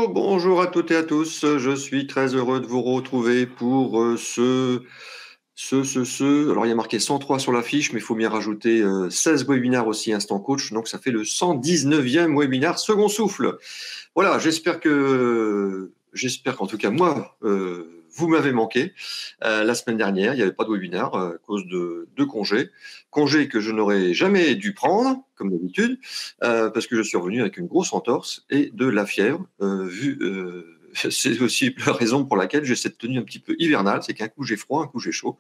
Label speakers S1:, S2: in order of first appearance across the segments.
S1: Bonjour à toutes et à tous. Je suis très heureux de vous retrouver pour Alors, il y a marqué 103 sur la fiche, mais il faut bien rajouter 16 webinaires aussi Instant Coach. Donc, ça fait le 119e webinaire Second Souffle. Voilà, j'espère qu'en tout cas, moi, vous m'avez manqué. La semaine dernière, il n'y avait pas de webinaire à cause de congés. Congés que je n'aurais jamais dû prendre, comme d'habitude, parce que je suis revenu avec une grosse entorse et de la fièvre. C'est aussi la raison pour laquelle j'ai cette tenue un petit peu hivernale, c'est qu'un coup j'ai froid, un coup j'ai chaud.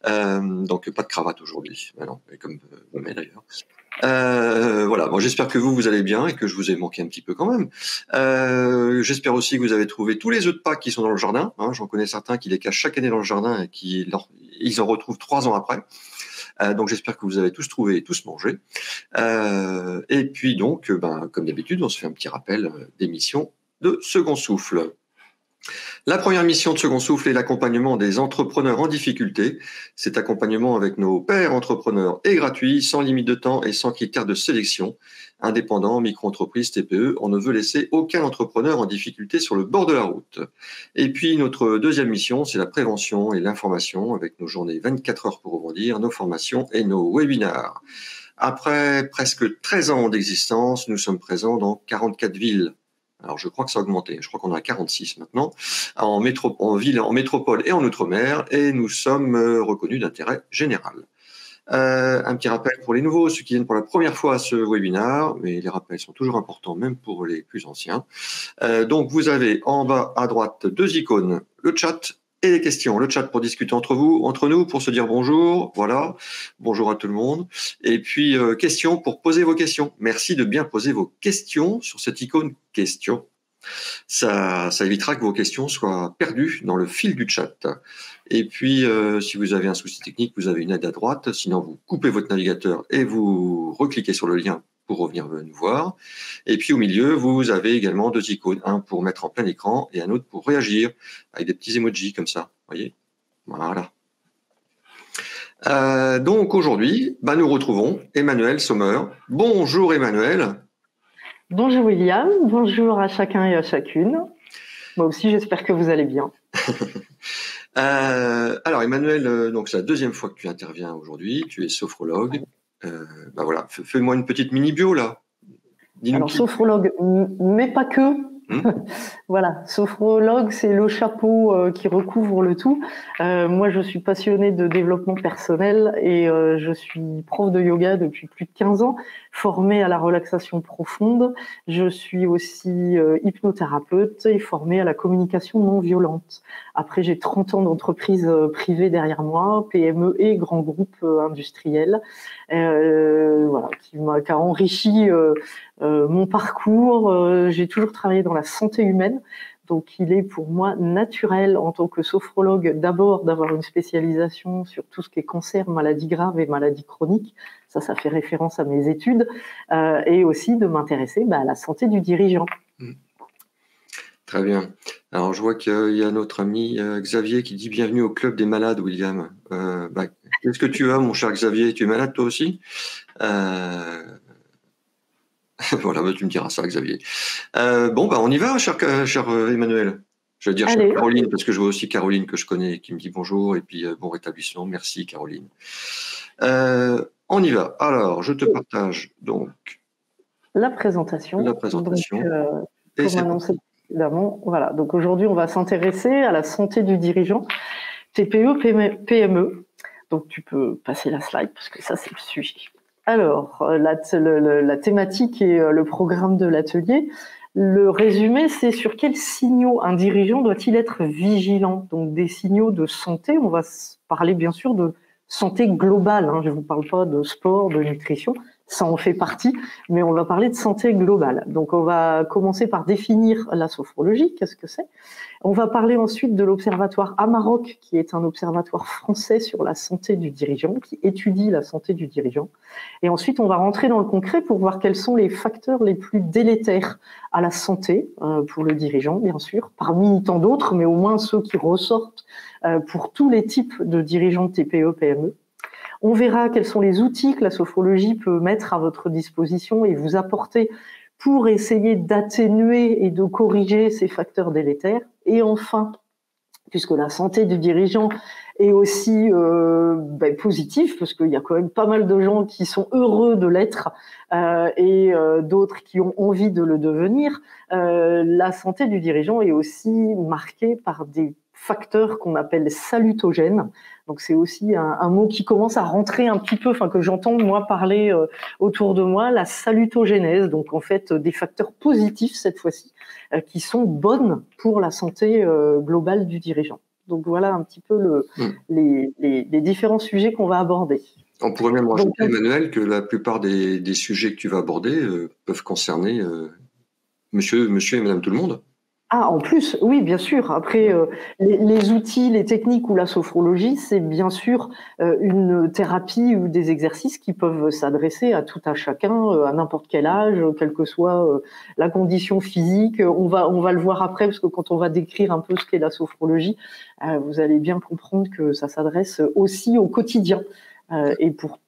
S1: Donc pas de cravate aujourd'hui, non, comme mais d'ailleurs. Voilà, bon, j'espère que vous allez bien et que je vous ai manqué un petit peu quand même. J'espère aussi que vous avez trouvé tous les œufs de Pâques qui sont dans le jardin. J'en connais certains qui les cachent chaque année dans le jardin et ils en retrouvent 3 ans après. Donc j'espère que vous avez tous trouvé et tous mangé. Et puis donc, comme d'habitude, on se fait un petit rappel d'émission de Second Souffle. La première mission de Second Souffle est l'accompagnement des entrepreneurs en difficulté. Cet accompagnement avec nos pairs entrepreneurs est gratuit, sans limite de temps et sans critères de sélection. Indépendants, micro-entreprises, TPE, on ne veut laisser aucun entrepreneur en difficulté sur le bord de la route. Et puis notre deuxième mission, c'est la prévention et l'information avec nos journées 24 heures pour rebondir, nos formations et nos webinars. Après presque 13 ans d'existence, nous sommes présents dans 44 villes. Alors, je crois que ça a augmenté. Je crois qu'on est à 46 maintenant, en métropole et en outre-mer, et nous sommes reconnus d'intérêt général. Un petit rappel pour les nouveaux, ceux qui viennent pour la première fois à ce webinaire, mais les rappels sont toujours importants, même pour les plus anciens. Donc, vous avez en bas à droite 2 icônes, le chat et les questions. Le chat pour discuter entre nous, pour se dire bonjour. Voilà, bonjour à tout le monde. Et puis, questions pour poser vos questions. Merci de bien poser vos questions sur cette icône questions. Ça évitera que vos questions soient perdues dans le fil du chat. Et puis, si vous avez un souci technique, vous avez une aide à droite. Sinon, vous coupez votre navigateur et vous recliquez sur le lien pour revenir nous voir. Et puis au milieu, vous avez également 2 icônes, un pour mettre en plein écran et un autre pour réagir, avec des petits emojis comme ça, voyez. Voilà. Donc aujourd'hui, nous retrouvons Emmanuel Sommer. Bonjour Emmanuel.
S2: Bonjour William, bonjour à chacun et à chacune. Moi aussi, j'espère que vous allez bien.
S1: Alors Emmanuel, donc c'est la deuxième fois que tu interviens aujourd'hui. Tu es sophrologue. Voilà, fais-moi une petite mini bio là.
S2: Alors sophrologue, mais pas que. Voilà, sophrologue, c'est le chapeau qui recouvre le tout. Moi, je suis passionnée de développement personnel et je suis prof de yoga depuis plus de 15 ans, formée à la relaxation profonde. Je suis aussi hypnothérapeute et formée à la communication non violente. Après, j'ai 30 ans d'entreprise privée derrière moi, PME et grands groupes industriels, voilà, qui a enrichi mon parcours. J'ai toujours travaillé dans la santé humaine, donc il est pour moi naturel en tant que sophrologue d'abord d'avoir une spécialisation sur tout ce qui est cancer, maladies graves et maladies chroniques. Ça fait référence à mes études, et aussi de m'intéresser à la santé du dirigeant.
S1: Très bien. Alors je vois qu'il y a notre ami Xavier qui dit bienvenue au club des malades, William. Qu'est-ce que tu as, mon cher Xavier? Tu es malade toi aussi? Voilà, tu me diras ça, Xavier. On y va, cher Emmanuel. Je vais dire chère Caroline, parce que je vois aussi Caroline que je connais qui me dit bonjour et puis bon rétablissement. Merci, Caroline. On y va. Alors, je te partage donc
S2: la présentation. Donc, comme annoncé précédemment, voilà. Donc aujourd'hui, on va s'intéresser à la santé du dirigeant, TPE, PME. Donc tu peux passer la slide parce que ça, c'est le sujet. Alors, la thématique et le programme de l'atelier, le résumé, c'est sur quels signaux un dirigeant doit-il être vigilant. Donc, des signaux de santé, on va parler bien sûr de santé globale. Je ne vous parle pas de sport, de nutrition, ça en fait partie, mais on va parler de santé globale. Donc, on va commencer par définir la sophrologie, qu'est-ce que c'est. On va parler ensuite de l'observatoire Amaroc, qui est un observatoire français sur la santé du dirigeant, qui étudie la santé du dirigeant. Et ensuite, on va rentrer dans le concret pour voir quels sont les facteurs les plus délétères à la santé pour le dirigeant, bien sûr, parmi tant d'autres, mais au moins ceux qui ressortent pour tous les types de dirigeants de TPE, PME. On verra quels sont les outils que la sophrologie peut mettre à votre disposition et vous apporter pour essayer d'atténuer et de corriger ces facteurs délétères. Et enfin, puisque la santé du dirigeant est aussi positive, parce qu'il y a quand même pas mal de gens qui sont heureux de l'être et d'autres qui ont envie de le devenir, la santé du dirigeant est aussi marquée par des facteurs qu'on appelle salutogènes. Donc c'est aussi un mot qui commence à rentrer un petit peu, enfin que j'entends moi parler autour de moi, la salutogénèse. Donc en fait des facteurs positifs cette fois-ci qui sont bonnes pour la santé globale du dirigeant. Donc voilà un petit peu les différents sujets qu'on va aborder.
S1: On pourrait même rajouter, Emmanuel, que la plupart des sujets que tu vas aborder peuvent concerner monsieur et madame tout le monde.
S2: Ah, en plus, oui, bien sûr. Après, les outils, les techniques ou la sophrologie, c'est bien sûr une thérapie ou des exercices qui peuvent s'adresser à tout un chacun, à n'importe quel âge, quelle que soit la condition physique. On va le voir après, parce que quand on va décrire un peu ce qu'est la sophrologie, vous allez bien comprendre que ça s'adresse aussi au quotidien et pour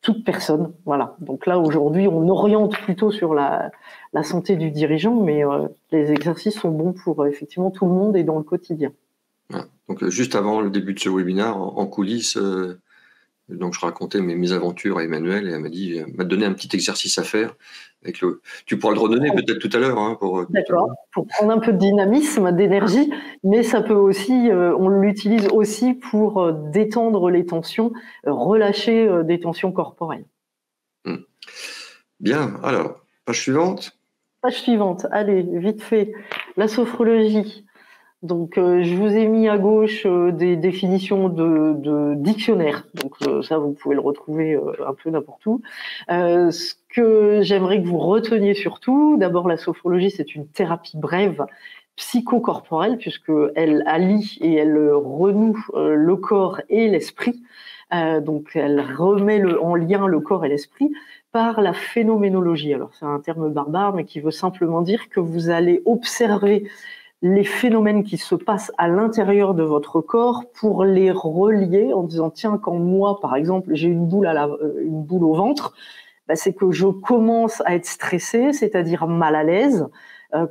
S2: toute personne. Voilà. Donc là, aujourd'hui, on oriente plutôt sur la santé du dirigeant, mais les exercices sont bons pour effectivement tout le monde et dans le quotidien.
S1: Voilà. Donc juste avant le début de ce webinaire, en coulisses, donc je racontais mes aventures à Emmanuel et elle m'a donné un petit exercice à faire. Tu pourras le redonner peut-être tout à l'heure. Hein,
S2: D'accord, pour prendre un peu de dynamisme, d'énergie, mais ça peut aussi, on l'utilise aussi pour détendre les tensions, relâcher des tensions corporelles.
S1: Bien, alors, page suivante.
S2: Page suivante, allez, vite fait, la sophrologie. Donc, je vous ai mis à gauche des définitions de dictionnaire. Donc, ça, vous pouvez le retrouver un peu n'importe où. Ce que j'aimerais que vous reteniez surtout, d'abord, la sophrologie, c'est une thérapie brève psychocorporelle, puisqu'elle allie et elle renoue le corps et l'esprit. Donc, elle remet en lien le corps et l'esprit par la phénoménologie. Alors, c'est un terme barbare, mais qui veut simplement dire que vous allez observer les phénomènes qui se passent à l'intérieur de votre corps pour les relier en disant tiens, quand moi par exemple j'ai une boule au ventre, c'est que je commence à être stressée, c'est-à-dire mal à l'aise.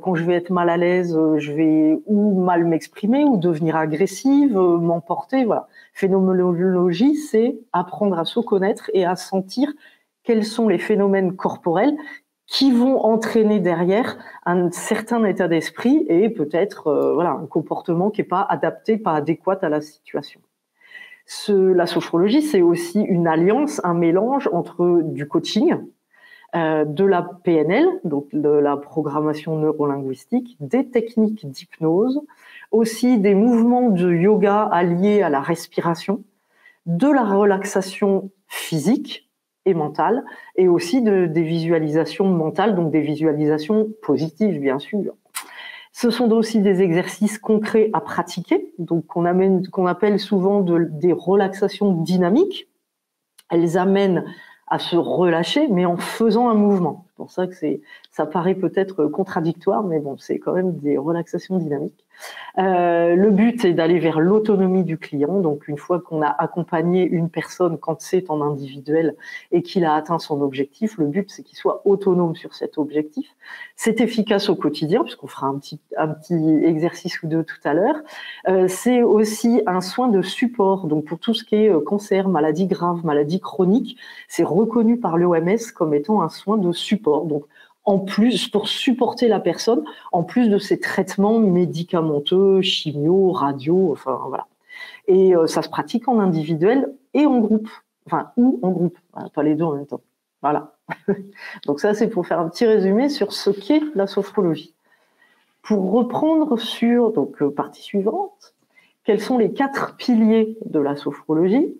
S2: Quand je vais être mal à l'aise, je vais ou mal m'exprimer ou devenir agressive, m'emporter. Voilà. Phénoménologie, c'est apprendre à se connaître et à sentir quels sont les phénomènes corporels qui vont entraîner derrière un certain état d'esprit et peut-être un comportement qui n'est pas adapté, pas adéquat à la situation. La sophrologie, c'est aussi une alliance, un mélange entre du coaching, de la PNL, donc de la programmation neurolinguistique, des techniques d'hypnose, aussi des mouvements de yoga alliés à la respiration, de la relaxation physique et mentale, et aussi des visualisations mentales, donc des visualisations positives, bien sûr. Ce sont aussi des exercices concrets à pratiquer, donc qu'on appelle souvent des relaxations dynamiques. Elles amènent à se relâcher, mais en faisant un mouvement. C'est pour ça que ça paraît peut-être contradictoire, mais bon, c'est quand même des relaxations dynamiques. Le but est d'aller vers l'autonomie du client. Donc, une fois qu'on a accompagné une personne quand c'est en individuel et qu'il a atteint son objectif, le but c'est qu'il soit autonome sur cet objectif. C'est efficace au quotidien, puisqu'on fera un petit exercice ou deux tout à l'heure. C'est aussi un soin de support. Donc, pour tout ce qui est cancer, maladie grave, maladie chronique, c'est reconnu par l'OMS comme étant un soin de support. Donc, en plus, pour supporter la personne, en plus de ses traitements médicamenteux, chimio, radio, enfin voilà. Et ça se pratique en individuel et en groupe, ou en groupe, pas les deux en même temps. Voilà. Donc ça, c'est pour faire un petit résumé sur ce qu'est la sophrologie. Pour reprendre sur, partie suivante, quels sont les 4 piliers de la sophrologie ?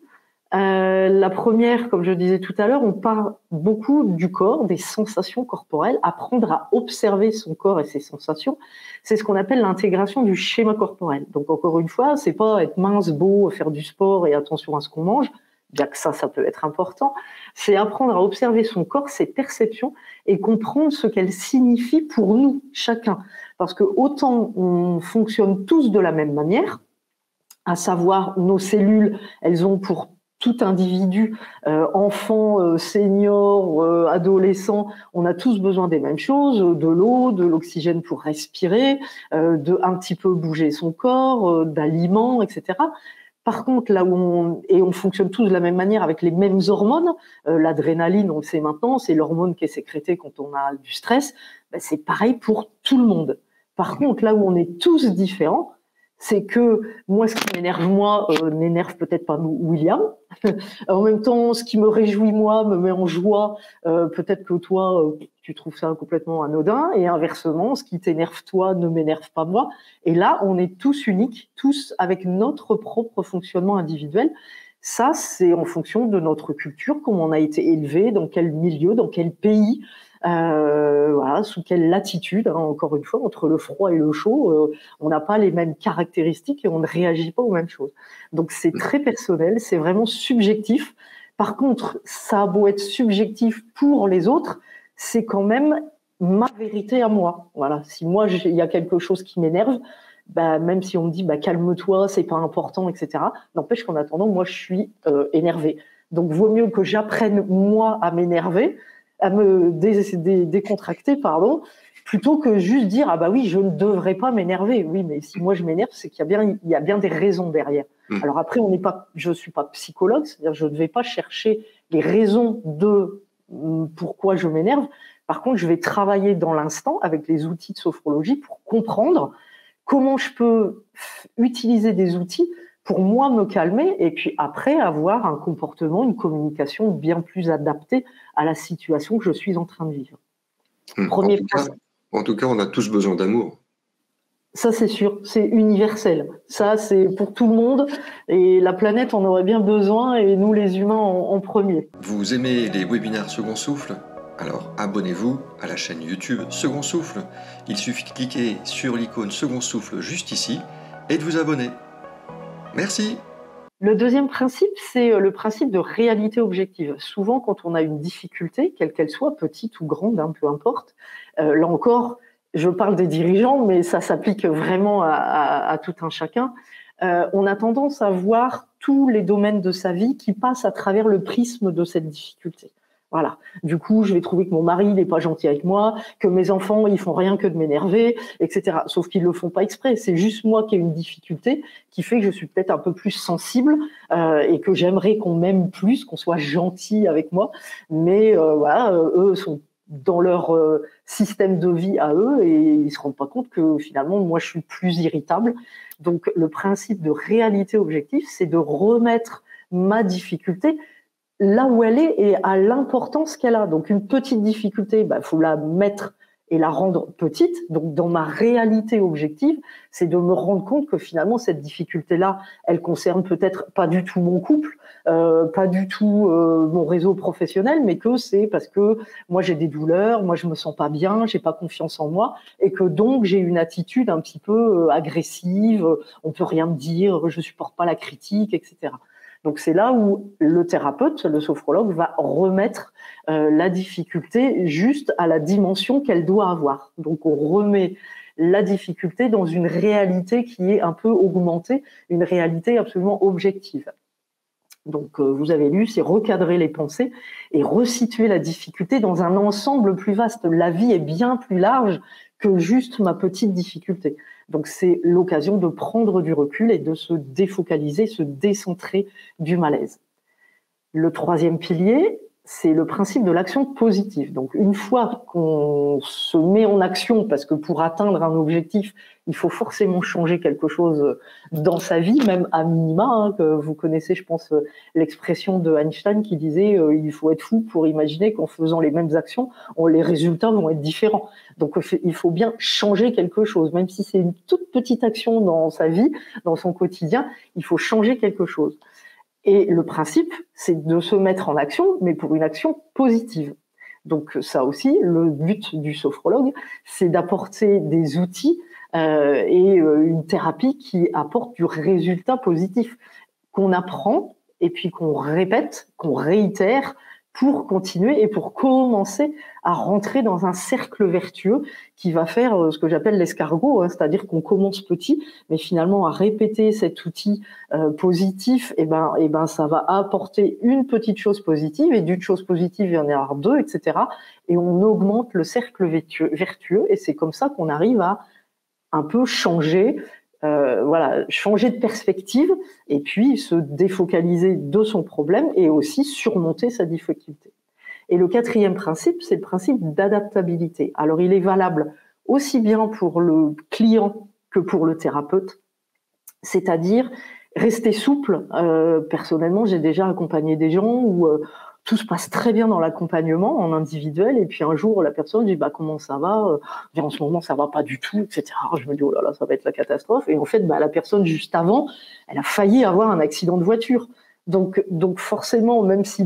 S2: La première, comme je disais tout à l'heure, on parle beaucoup du corps, des sensations corporelles, apprendre à observer son corps et ses sensations. C'est ce qu'on appelle l'intégration du schéma corporel. Donc encore une fois, c'est pas être mince, beau, faire du sport et attention à ce qu'on mange, bien que ça peut être important. C'est apprendre à observer son corps, ses perceptions et comprendre ce qu'elles signifient pour nous, chacun. Parce que autant on fonctionne tous de la même manière, à savoir nos cellules, elles ont pour tout individu, enfant, senior, adolescent, on a tous besoin des mêmes choses, de l'eau, de l'oxygène pour respirer, de un petit peu bouger son corps, d'aliments, etc. Par contre, là où on fonctionne tous de la même manière avec les mêmes hormones, l'adrénaline, on le sait maintenant, c'est l'hormone qui est sécrétée quand on a du stress, ben c'est pareil pour tout le monde. Par contre, là où on est tous différents, c'est que moi, ce qui m'énerve moi, n'énerve peut-être pas William. En même temps, ce qui me réjouit moi, me met en joie, peut-être que toi, tu trouves ça complètement anodin, et inversement, ce qui t'énerve toi ne m'énerve pas moi. Et là, on est tous uniques, tous avec notre propre fonctionnement individuel. Ça, c'est en fonction de notre culture, comment on a été élevé, dans quel milieu, dans quel pays, voilà, sous quelle latitude, hein, encore une fois, entre le froid et le chaud, on n'a pas les mêmes caractéristiques et on ne réagit pas aux mêmes choses. Donc c'est très personnel, c'est vraiment subjectif. Par contre, ça a beau être subjectif pour les autres, c'est quand même ma vérité à moi. Voilà. Si moi il y a quelque chose qui m'énerve, bah, même si on me dit bah, calme-toi, c'est pas important, etc. N'empêche qu'en attendant, moi je suis énervée. Donc vaut mieux que j'apprenne moi à m'énerver, à me décontracter, pardon, plutôt que juste dire ah bah oui, je ne devrais pas m'énerver. Oui, mais si moi je m'énerve, c'est qu'il y a bien des raisons derrière. Alors après, je suis pas psychologue, c'est-à-dire je ne vais pas chercher les raisons de pourquoi je m'énerve. Par contre, je vais travailler dans l'instant avec les outils de sophrologie pour comprendre comment je peux utiliser des outils pour moi me calmer et puis après avoir un comportement, une communication bien plus adaptée à la situation que je suis en train de vivre.
S1: En tout cas, on a tous besoin d'amour.
S2: Ça, c'est sûr, c'est universel. Ça, c'est pour tout le monde et la planète en aurait bien besoin et nous, les humains, en premier.
S1: Vous aimez les webinaires Second Souffle ? Alors abonnez-vous à la chaîne YouTube Second Souffle. Il suffit de cliquer sur l'icône Second Souffle juste ici et de vous abonner. Merci.
S2: Le deuxième principe, c'est le principe de réalité objective. Souvent, quand on a une difficulté, quelle qu'elle soit, petite ou grande, hein, peu importe, là encore, je parle des dirigeants, mais ça s'applique vraiment à tout un chacun. On a tendance à voir tous les domaines de sa vie qui passent à travers le prisme de cette difficulté. Voilà. Du coup, je vais trouver que mon mari n'est pas gentil avec moi, que mes enfants ils font rien que de m'énerver, etc. Sauf qu'ils le font pas exprès. C'est juste moi qui ai une difficulté qui fait que je suis peut-être un peu plus sensible et que j'aimerais qu'on m'aime plus, qu'on soit gentil avec moi. Mais voilà, eux sont dans leur système de vie à eux et ils se rendent pas compte que finalement moi je suis plus irritable. Donc le principe de réalité objective, c'est de remettre ma difficulté là où elle est et à l'importance qu'elle a. Donc une petite difficulté, bah, faut la mettre et la rendre petite. Donc dans ma réalité objective, c'est de me rendre compte que finalement cette difficulté-là, elle concerne peut-être pas du tout mon couple, pas du tout mon réseau professionnel, mais que c'est parce que moi j'ai des douleurs, moi je me sens pas bien, j'ai pas confiance en moi, et que donc j'ai une attitude un petit peu agressive, on peut rien me dire, je supporte pas la critique, etc. Donc c'est là où le thérapeute, le sophrologue, va remettre la difficulté juste à la dimension qu'elle doit avoir. Donc on remet la difficulté dans une réalité qui est un peu augmentée, une réalité absolument objective. Donc vous avez lu, c'est recadrer les pensées et resituer la difficulté dans un ensemble plus vaste. La vie est bien plus large que juste ma petite difficulté. Donc c'est l'occasion de prendre du recul et de se défocaliser, se décentrer du malaise. Le troisième pilier, c'est le principe de l'action positive. Donc une fois qu'on se met en action, parce que pour atteindre un objectif, il faut forcément changer quelque chose dans sa vie, même à minima, hein, que vous connaissez, je pense, l'expression de Einstein qui disait il faut être fou pour imaginer qu'en faisant les mêmes actions, les résultats vont être différents. Donc il faut bien changer quelque chose, même si c'est une toute petite action dans sa vie, dans son quotidien, il faut changer quelque chose. Et le principe, c'est de se mettre en action, mais pour une action positive. Donc ça aussi, le but du sophrologue, c'est d'apporter des outils et une thérapie qui apporte du résultat positif, qu'on apprend et puis qu'on répète, qu'on réitère pour continuer et pour commencer à rentrer dans un cercle vertueux qui va faire ce que j'appelle l'escargot, hein, c'est-à-dire qu'on commence petit, mais finalement à répéter cet outil positif, et ben ça va apporter une petite chose positive, et d'une chose positive il y en a deux, etc. Et on augmente le cercle vertueux, et c'est comme ça qu'on arrive à un peu changer. Changer de perspective et puis se défocaliser de son problème et aussi surmonter sa difficulté. Et le quatrième principe, c'est le principe d'adaptabilité. Alors, il est valable aussi bien pour le client que pour le thérapeute, c'est-à-dire rester souple. Personnellement, j'ai déjà accompagné des gens où tout se passe très bien dans l'accompagnement en individuel, et puis un jour la personne dit comment ça va, en ce moment ça va pas du tout, etc. Je me dis oh là là, ça va être la catastrophe, et en fait la personne juste avant elle a failli avoir un accident de voiture. Donc forcément, même si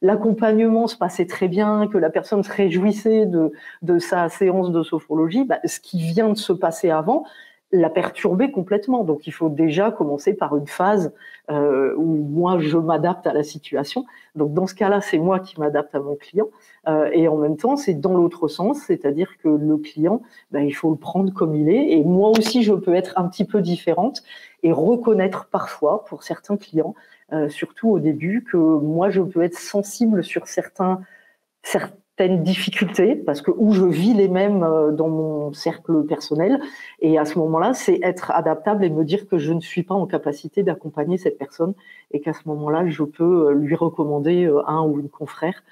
S2: l'accompagnement se passait très bien, que la personne se réjouissait de sa séance de sophrologie, ce qui vient de se passer avant l'a perturbé complètement. Donc, il faut déjà commencer par une phase où moi, je m'adapte à la situation. Donc, dans ce cas-là, c'est moi qui m'adapte à mon client. Et en même temps, c'est dans l'autre sens, c'est-à-dire que le client, il faut le prendre comme il est. Et moi aussi, je peux être un petit peu différente et reconnaître parfois, pour certains clients, surtout au début, que moi, je peux être sensible sur certaines difficultés, parce que où je vis les mêmes dans mon cercle personnel, et à ce moment-là, c'est être adaptable et me dire que je ne suis pas en capacité d'accompagner cette personne, et qu'à ce moment-là, je peux lui recommander un ou une confrère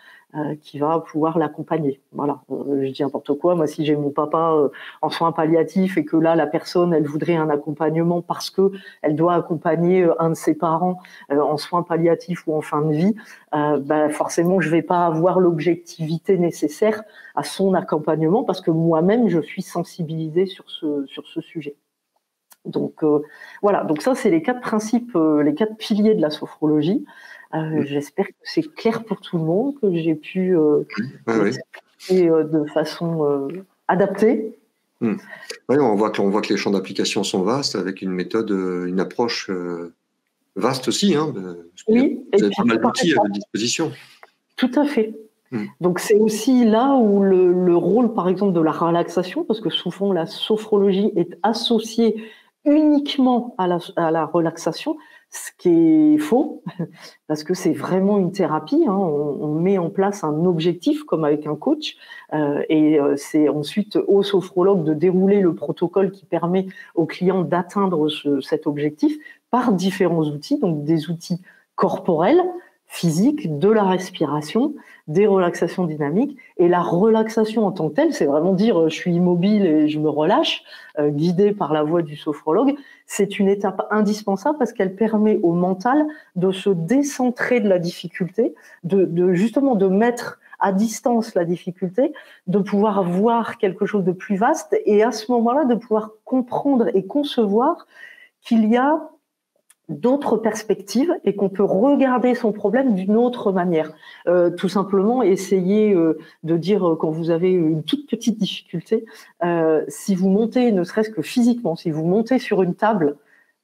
S2: qui va pouvoir l'accompagner. Voilà, je dis n'importe quoi. Moi, si j'ai mon papa en soins palliatifs et que là, la personne, elle voudrait un accompagnement parce que elle doit accompagner un de ses parents en soins palliatifs ou en fin de vie, forcément, je vais pas avoir l'objectivité nécessaire à son accompagnement parce que moi-même, je suis sensibilisée sur ce sujet. Donc voilà, donc ça, c'est les 4 principes, les 4 piliers de la sophrologie. J'espère que c'est clair pour tout le monde, que j'ai pu expliquer de façon adaptée.
S1: Oui, on voit que les champs d'application sont vastes, avec une méthode, une approche vaste aussi. Hein,
S2: oui,
S1: vous avez pas mal d'outils à votre disposition.
S2: Tout à fait. Donc c'est aussi là où le rôle, par exemple, de la relaxation, parce que souvent la sophrologie est associée uniquement à la relaxation, ce qui est faux, parce que c'est vraiment une thérapie. Hein. On met en place un objectif, comme avec un coach, et c'est ensuite au sophrologue de dérouler le protocole qui permet au client d'atteindre cet objectif par différents outils, donc des outils corporels, physiques, de la respiration, des relaxations dynamiques. Et la relaxation en tant que telle, c'est vraiment dire je suis immobile et je me relâche, guidé par la voix du sophrologue. C'est une étape indispensable parce qu'elle permet au mental de se décentrer de la difficulté, justement de mettre à distance la difficulté, de pouvoir voir quelque chose de plus vaste, et à ce moment-là, de pouvoir comprendre et concevoir qu'il y a d'autres perspectives et qu'on peut regarder son problème d'une autre manière. Tout simplement, essayer de dire quand vous avez une toute petite difficulté, si vous montez, ne serait-ce que physiquement, si vous montez sur une table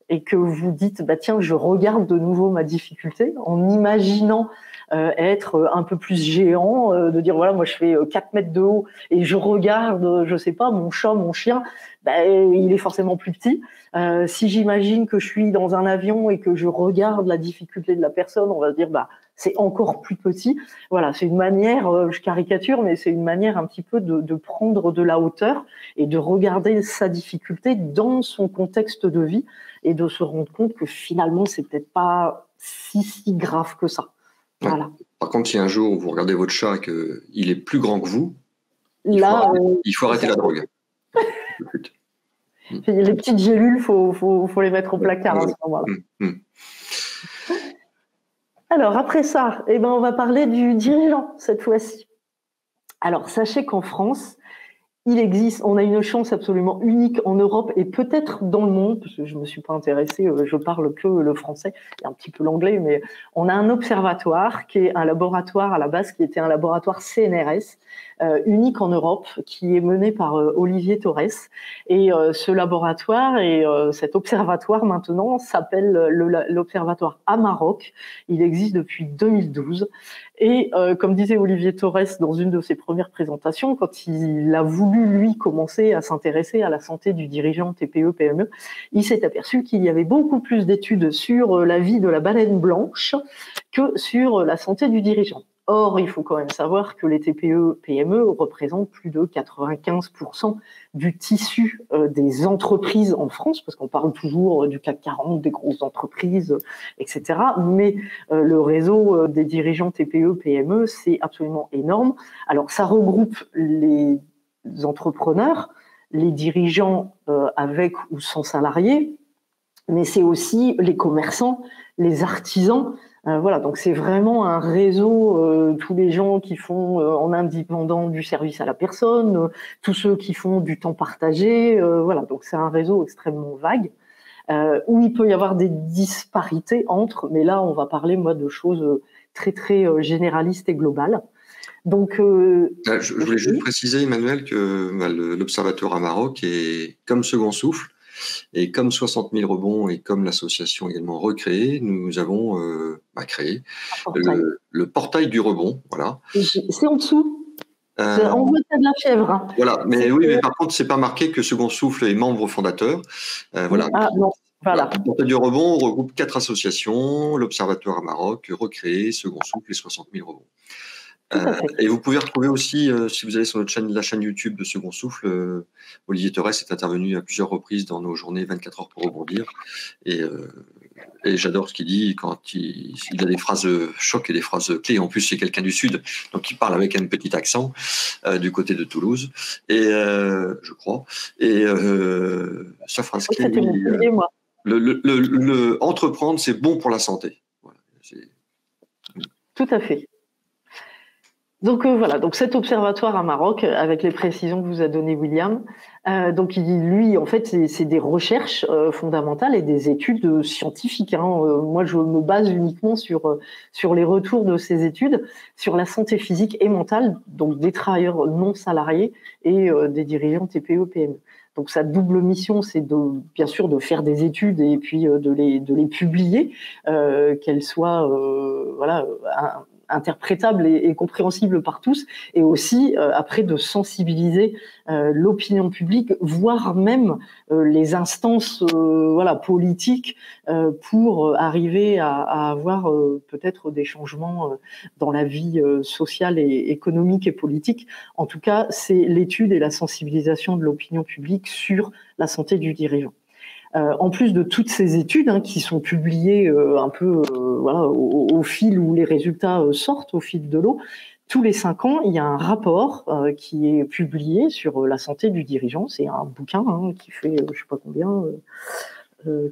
S2: et que vous dites tiens, je regarde de nouveau ma difficulté en imaginant être un peu plus géant, de dire voilà, moi je fais 4 mètres de haut et je regarde, je sais pas, mon chat, mon chien, il est forcément plus petit. Si j'imagine que je suis dans un avion et que je regarde la difficulté de la personne, on va se dire c'est encore plus petit. Voilà, c'est une manière, je caricature, mais c'est une manière un petit peu de prendre de la hauteur et de regarder sa difficulté dans son contexte de vie et de se rendre compte que finalement, c'est peut-être pas si grave que ça.
S1: Ouais.
S2: Voilà.
S1: Par contre, si un jour vous regardez votre chat et qu'il est plus grand que vous, il faut arrêter la drogue.
S2: Les petites gélules, faut les mettre au placard à ce moment-là. Alors, après ça, on va parler du dirigeant cette fois-ci. Alors, sachez qu'en France, on a une chance absolument unique en Europe et peut-être dans le monde, parce que je ne me suis pas intéressée, je parle que le français et un petit peu l'anglais, mais on a un observatoire qui est un laboratoire à la base, qui était un laboratoire CNRS, unique en Europe, qui est mené par Olivier Torres. Et ce laboratoire et cet observatoire maintenant s'appelle l'observatoire Amarok. Il existe depuis 2012. Et comme disait Olivier Torres dans une de ses premières présentations, quand il a voulu, lui, commencer à s'intéresser à la santé du dirigeant TPE-PME, il s'est aperçu qu'il y avait beaucoup plus d'études sur la vie de la baleine blanche que sur la santé du dirigeant. Or, il faut quand même savoir que les TPE-PME représentent plus de 95% du tissu des entreprises en France, parce qu'on parle toujours du CAC 40, des grosses entreprises, etc. Mais le réseau des dirigeants TPE-PME, c'est absolument énorme. Alors, ça regroupe les entrepreneurs, les dirigeants avec ou sans salariés, mais c'est aussi les commerçants, les artisans. Voilà, donc c'est vraiment un réseau, tous les gens qui font en indépendant du service à la personne, tous ceux qui font du temps partagé, voilà, donc c'est un réseau extrêmement vague, où il peut y avoir des disparités entre, mais là on va parler moi de choses très très généralistes et globales. Donc,
S1: je voulais juste préciser, Emmanuel, que l'Observatoire Amarok est comme Second Souffle, et comme 60 000 rebonds et comme l'association également recréée, nous avons créé le portail du rebond. Voilà.
S2: C'est en dessous. On voit ça de la fièvre. Hein.
S1: Voilà, mais oui, mais par contre, c'est pas marqué que Second Souffle est membre fondateur. Voilà.
S2: Ah non. Voilà.
S1: Le portail du rebond regroupe 4 associations, l'Observatoire Amarok, recréé, Second Souffle et 60 000 rebonds. Et vous pouvez retrouver aussi, si vous allez sur la chaîne YouTube de Second Souffle, Olivier Torres est intervenu à plusieurs reprises dans nos journées 24 heures pour rebondir. Et j'adore ce qu'il dit quand il a des phrases choc et des phrases clés. En plus, c'est quelqu'un du Sud, donc il parle avec un petit accent du côté de Toulouse, et je crois. Et sa phrase clé, le entreprendre, c'est bon pour la santé. Voilà,
S2: tout à fait. Donc voilà, donc cet observatoire Amarok, avec les précisions que vous a donné William, donc lui en fait c'est des recherches fondamentales et des études scientifiques. Hein. Moi je me base uniquement sur les retours de ces études sur la santé physique et mentale, donc des travailleurs non salariés et des dirigeants TPE-PME. Donc sa double mission, c'est bien sûr de faire des études et puis de les publier, qu'elles soient interprétable et compréhensible par tous, et aussi après de sensibiliser l'opinion publique, voire même les instances politiques pour arriver à avoir peut-être des changements dans la vie sociale et économique et politique. En tout cas, c'est l'étude et la sensibilisation de l'opinion publique sur la santé du dirigeant. En plus de toutes ces études qui sont publiées un peu au fil où les résultats sortent au fil de l'eau, tous les 5 ans, il y a un rapport qui est publié sur la santé du dirigeant. C'est un bouquin qui fait, je sais pas combien,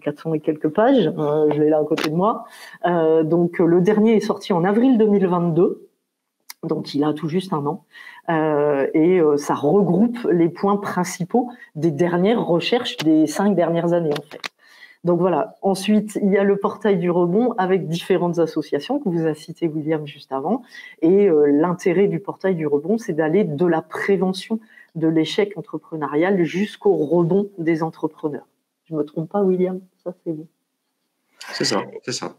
S2: 400 et quelques pages. Je l'ai là à côté de moi. Donc le dernier est sorti en avril 2022. Donc il a tout juste 1 an, et ça regroupe les points principaux des dernières recherches des 5 dernières années en fait. Donc voilà. Ensuite, il y a le portail du rebond avec différentes associations que vous a cité William juste avant. Et l'intérêt du portail du rebond, c'est d'aller de la prévention de l'échec entrepreneurial jusqu'au rebond des entrepreneurs. Je me trompe pas, William? Ça, c'est bon.
S1: C'est ça, c'est ça.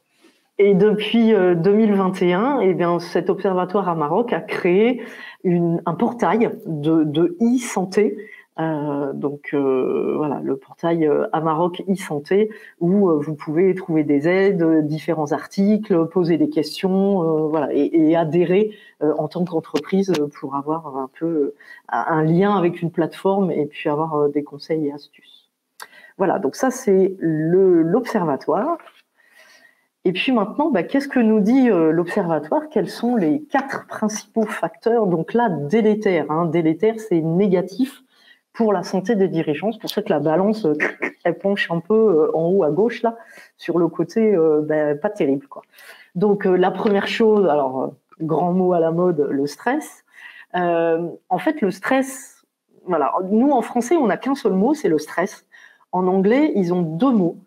S2: Et depuis 2021, eh bien, cet observatoire Amarok a créé un portail de e-santé. Donc voilà, le portail Amarok e-santé, où vous pouvez trouver des aides, différents articles, poser des questions, voilà, et adhérer en tant qu'entreprise pour avoir un peu un lien avec une plateforme et puis avoir des conseils et astuces. Voilà, donc ça c'est l'observatoire. Et puis maintenant, qu'est-ce que nous dit l'observatoire? Quels sont les 4 principaux facteurs? Donc là, délétères. Délétère, c'est négatif pour la santé des dirigeants. C'est pour ça que la balance, elle penche un peu en haut à gauche, là, sur le côté pas terrible, quoi. Donc la première chose, alors, grand mot à la mode, le stress. En fait, le stress, voilà, nous, en français, on n'a qu'un seul mot, c'est le stress. En anglais, ils ont 2 mots.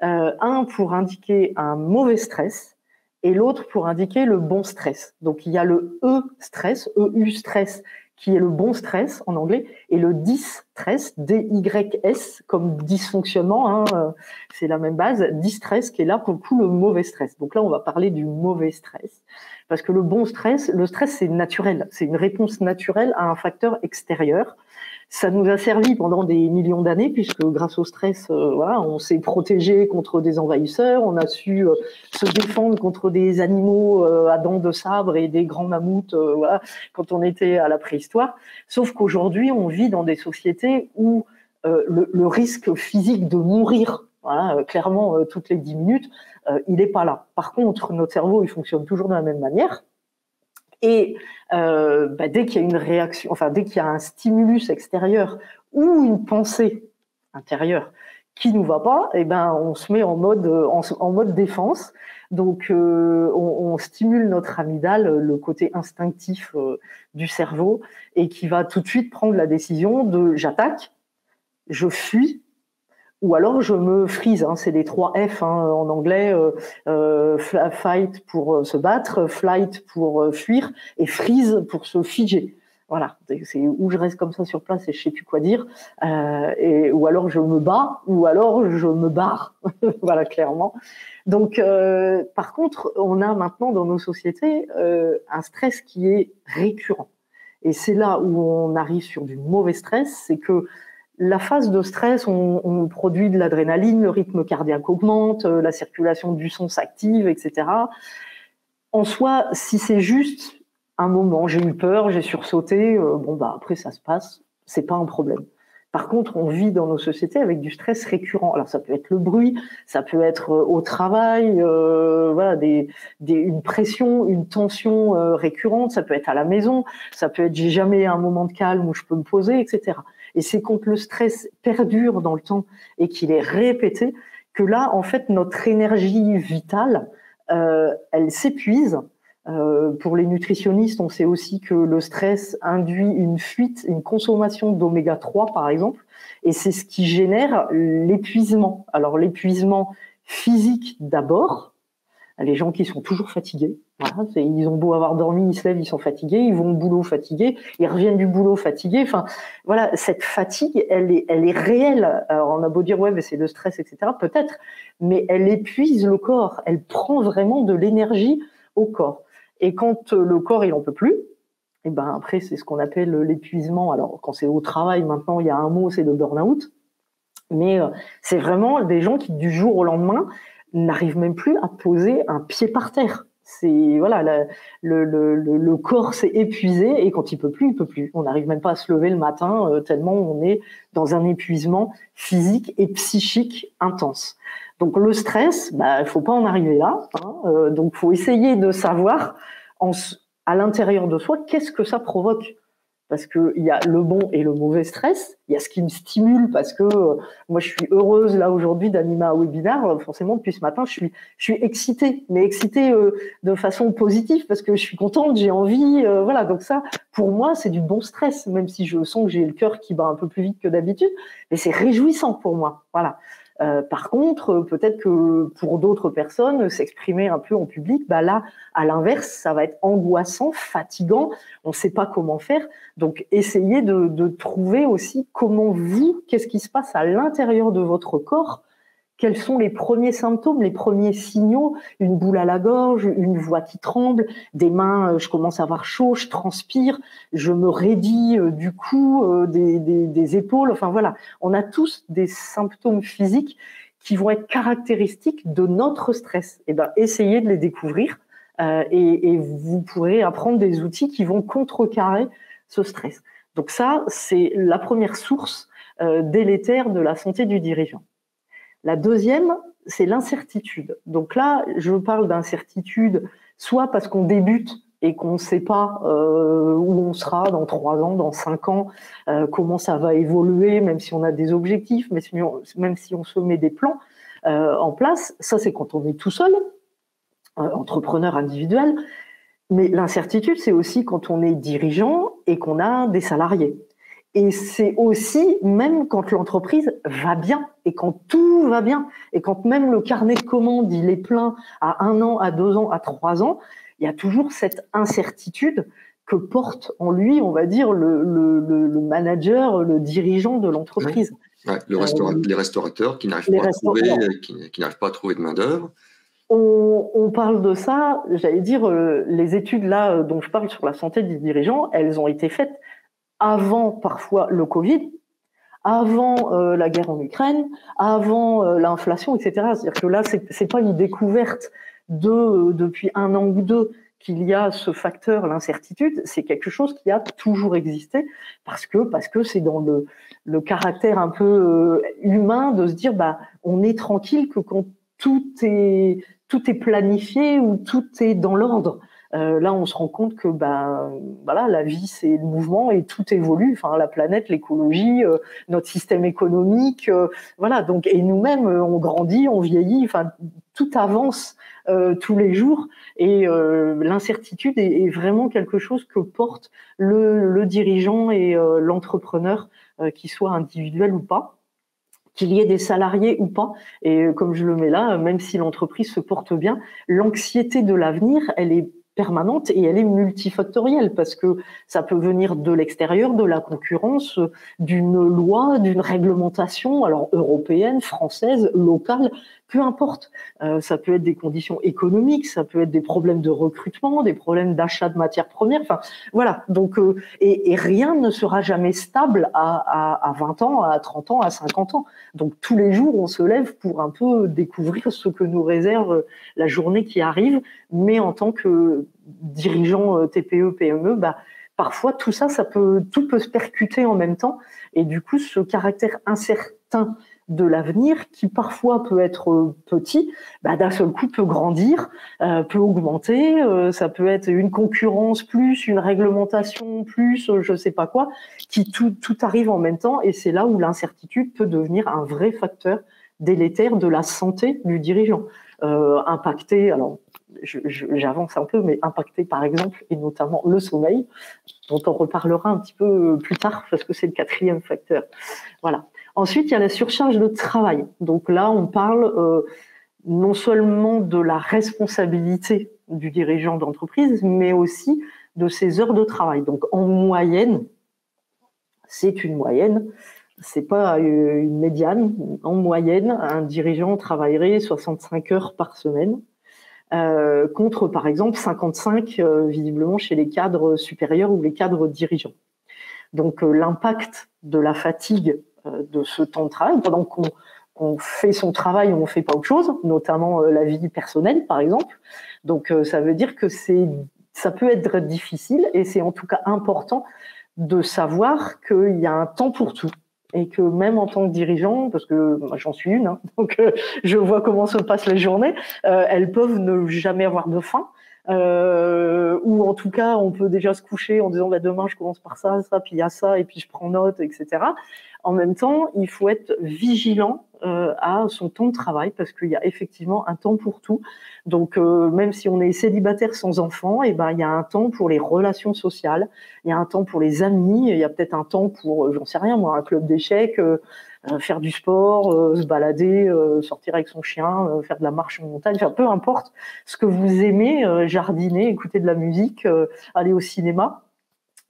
S2: Un pour indiquer un mauvais stress et l'autre pour indiquer le bon stress. Donc il y a le E-stress, EU-stress, qui est le bon stress en anglais, et le distress, D-Y-S, comme dysfonctionnement, hein, c'est la même base, distress qui est là pour le coup le mauvais stress. Donc là, on va parler du mauvais stress, parce que le bon stress, le stress c'est naturel, c'est une réponse naturelle à un facteur extérieur. Ça nous a servi pendant des millions d'années, puisque grâce au stress, voilà, on s'est protégé contre des envahisseurs, on a su se défendre contre des animaux à dents de sabre et des grands mammouths, voilà, quand on était à la préhistoire. Sauf qu'aujourd'hui, on vit dans des sociétés où le risque physique de mourir, voilà, clairement toutes les 10 minutes, il n'est pas là. Par contre, notre cerveau, il fonctionne toujours de la même manière. Et dès qu'il y a une réaction, enfin dès qu'il y a un stimulus extérieur ou une pensée intérieure qui nous va pas, et ben on se met en mode défense. Donc on stimule notre amygdale, le côté instinctif du cerveau, et qui va tout de suite prendre la décision de j'attaque, je fuis, ou alors je me freeze, hein, c'est les 3 F hein, en anglais, fight pour se battre, flight pour fuir, et freeze pour se figer. Voilà, c'est où je reste comme ça sur place et je sais plus quoi dire, ou alors je me bats, ou alors je me barre. Voilà, clairement. Donc, par contre, on a maintenant dans nos sociétés un stress qui est récurrent. Et c'est là où on arrive sur du mauvais stress, c'est que la phase de stress, on produit de l'adrénaline, le rythme cardiaque augmente, la circulation du sang s'active, etc. En soi, si c'est juste un moment, j'ai eu peur, j'ai sursauté, après ça se passe, c'est pas un problème. Par contre, on vit dans nos sociétés avec du stress récurrent. Alors ça peut être le bruit, ça peut être au travail, voilà, une pression, une tension récurrente, ça peut être à la maison, ça peut être j'ai jamais un moment de calme où je peux me poser, etc. Et c'est quand le stress perdure dans le temps et qu'il est répété que là, en fait, notre énergie vitale, elle s'épuise. Pour les nutritionnistes, on sait aussi que le stress induit une fuite, une consommation d'oméga 3, par exemple, et c'est ce qui génère l'épuisement. Alors, l'épuisement physique d'abord, les gens qui sont toujours fatigués, voilà, ils ont beau avoir dormi, ils se lèvent, ils sont fatigués, ils vont au boulot fatigués, ils reviennent du boulot fatigués. Enfin, voilà, cette fatigue, elle est réelle. Alors, on a beau dire, ouais, mais c'est le stress, etc. Peut-être, mais elle épuise le corps. Elle prend vraiment de l'énergie au corps. Et quand le corps, il en peut plus, et ben après, c'est ce qu'on appelle l'épuisement. Alors, quand c'est au travail, maintenant, il y a un mot, c'est le burn-out. Mais c'est vraiment des gens qui, du jour au lendemain, n'arrive même plus à poser un pied par terre. C'est voilà, le corps s'est épuisé et quand il peut plus, il peut plus. On n'arrive même pas à se lever le matin tellement on est dans un épuisement physique et psychique intense. Donc le stress, il faut pas en arriver là. Hein, donc faut essayer de savoir à l'intérieur de soi qu'est-ce que ça provoque. Parce qu'il y a le bon et le mauvais stress, il y a ce qui me stimule parce que moi je suis heureuse là aujourd'hui d'animer un webinaire, forcément depuis ce matin je suis excitée, mais excitée de façon positive parce que je suis contente, j'ai envie, voilà, donc ça pour moi c'est du bon stress, même si je sens que j'ai le cœur qui bat un peu plus vite que d'habitude, mais c'est réjouissant pour moi, voilà. Par contre, peut-être que pour d'autres personnes, s'exprimer un peu en public, là, à l'inverse, ça va être angoissant, fatigant, on ne sait pas comment faire. Donc, essayez de trouver aussi qu'est-ce qui se passe à l'intérieur de votre corps. Quels sont les premiers symptômes, les premiers signaux? Une boule à la gorge, une voix qui tremble, des mains, je commence à avoir chaud, je transpire, je me raidis du cou, des épaules. Enfin voilà, on a tous des symptômes physiques qui vont être caractéristiques de notre stress. Et essayez de les découvrir et vous pourrez apprendre des outils qui vont contrecarrer ce stress. Donc ça, c'est la première source délétère de la santé du dirigeant. La deuxième, c'est l'incertitude. Donc là, je parle d'incertitude, soit parce qu'on débute et qu'on ne sait pas où on sera dans 3 ans, dans 5 ans, comment ça va évoluer, même si on a des objectifs, même si on se met des plans en place. Ça, c'est quand on est tout seul, entrepreneur individuel. Mais l'incertitude, c'est aussi quand on est dirigeant et qu'on a des salariés. Et c'est aussi même quand l'entreprise va bien et quand tout va bien et quand même le carnet de commandes il est plein à 1 an, à 2 ans, à 3 ans, il y a toujours cette incertitude que porte en lui, on va dire, le manager, le dirigeant de l'entreprise.
S1: Ouais, les restaurateurs qui n'arrivent pas à trouver de main-d'œuvre.
S2: On parle de ça, j'allais dire, les études là dont je parle sur la santé des dirigeants, elles ont été faites avant parfois le Covid, avant la guerre en Ukraine, avant l'inflation, etc. C'est-à-dire que là, c'est pas une découverte depuis un an ou deux qu'il y a ce facteur, l'incertitude, c'est quelque chose qui a toujours existé parce que c'est dans le caractère un peu humain de se dire on est tranquille que quand tout est planifié ou tout est dans l'ordre. Là, on se rend compte que la vie, c'est le mouvement et tout évolue. Enfin, la planète, l'écologie, notre système économique, Donc, et nous-mêmes, on grandit, on vieillit. Enfin, tout avance tous les jours. Et l'incertitude est vraiment quelque chose que porte le dirigeant et l'entrepreneur, qu'il soit individuel ou pas, qu'il y ait des salariés ou pas. Et comme je le mets là, même si l'entreprise se porte bien, l'anxiété de l'avenir, elle est permanente et elle est multifactorielle parce que ça peut venir de l'extérieur, de la concurrence, d'une loi, d'une réglementation, alors européenne, française, locale, peu importe. Ça peut être des conditions économiques, ça peut être des problèmes de recrutement, des problèmes d'achat de matières premières. Enfin, voilà. Donc, et rien ne sera jamais stable à 20 ans, à 30 ans, à 50 ans. Donc, tous les jours, on se lève pour un peu découvrir ce que nous réserve la journée qui arrive. Mais en tant que dirigeant TPE, PME, parfois tout ça, tout peut se percuter en même temps. Et du coup, ce caractère incertain de l'avenir, qui parfois peut être petit, d'un seul coup peut grandir, peut augmenter. Ça peut être une concurrence plus, une réglementation plus, je sais pas quoi, qui tout arrive en même temps. Et c'est là où l'incertitude peut devenir un vrai facteur délétère de la santé du dirigeant. Impacter, alors j'avance un peu, mais impacter par exemple, et notamment le sommeil, dont on reparlera un petit peu plus tard, parce que c'est le 4e facteur. Voilà. Ensuite, il y a la surcharge de travail. Donc là, on parle non seulement de la responsabilité du dirigeant d'entreprise, mais aussi de ses heures de travail. Donc en moyenne, c'est une moyenne, c'est pas une médiane. En moyenne, un dirigeant travaillerait 65 heures par semaine, contre par exemple 55 visiblement chez les cadres supérieurs ou les cadres dirigeants. Donc l'impact de la fatigue de ce temps de travail, pendant qu'on fait son travail, on ne fait pas autre chose, notamment la vie personnelle par exemple. Donc ça veut dire que ça peut être difficile et c'est en tout cas important de savoir qu'il y a un temps pour tout. Et que même en tant que dirigeant, parce que j'en suis une, donc je vois comment se passent les journées, elles peuvent ne jamais avoir de fin, ou en tout cas on peut déjà se coucher en disant demain je commence par ça, puis il y a ça, et puis je prends note, etc. En même temps, il faut être vigilant à son temps de travail parce qu'il y a effectivement un temps pour tout. Donc même si on est célibataire sans enfant, il y a un temps pour les relations sociales, il y a un temps pour les amis, il y a peut-être un temps pour, j'en sais rien moi, un club d'échecs, faire du sport, se balader, sortir avec son chien, faire de la marche en montagne, enfin peu importe ce que vous aimez, jardiner, écouter de la musique, aller au cinéma.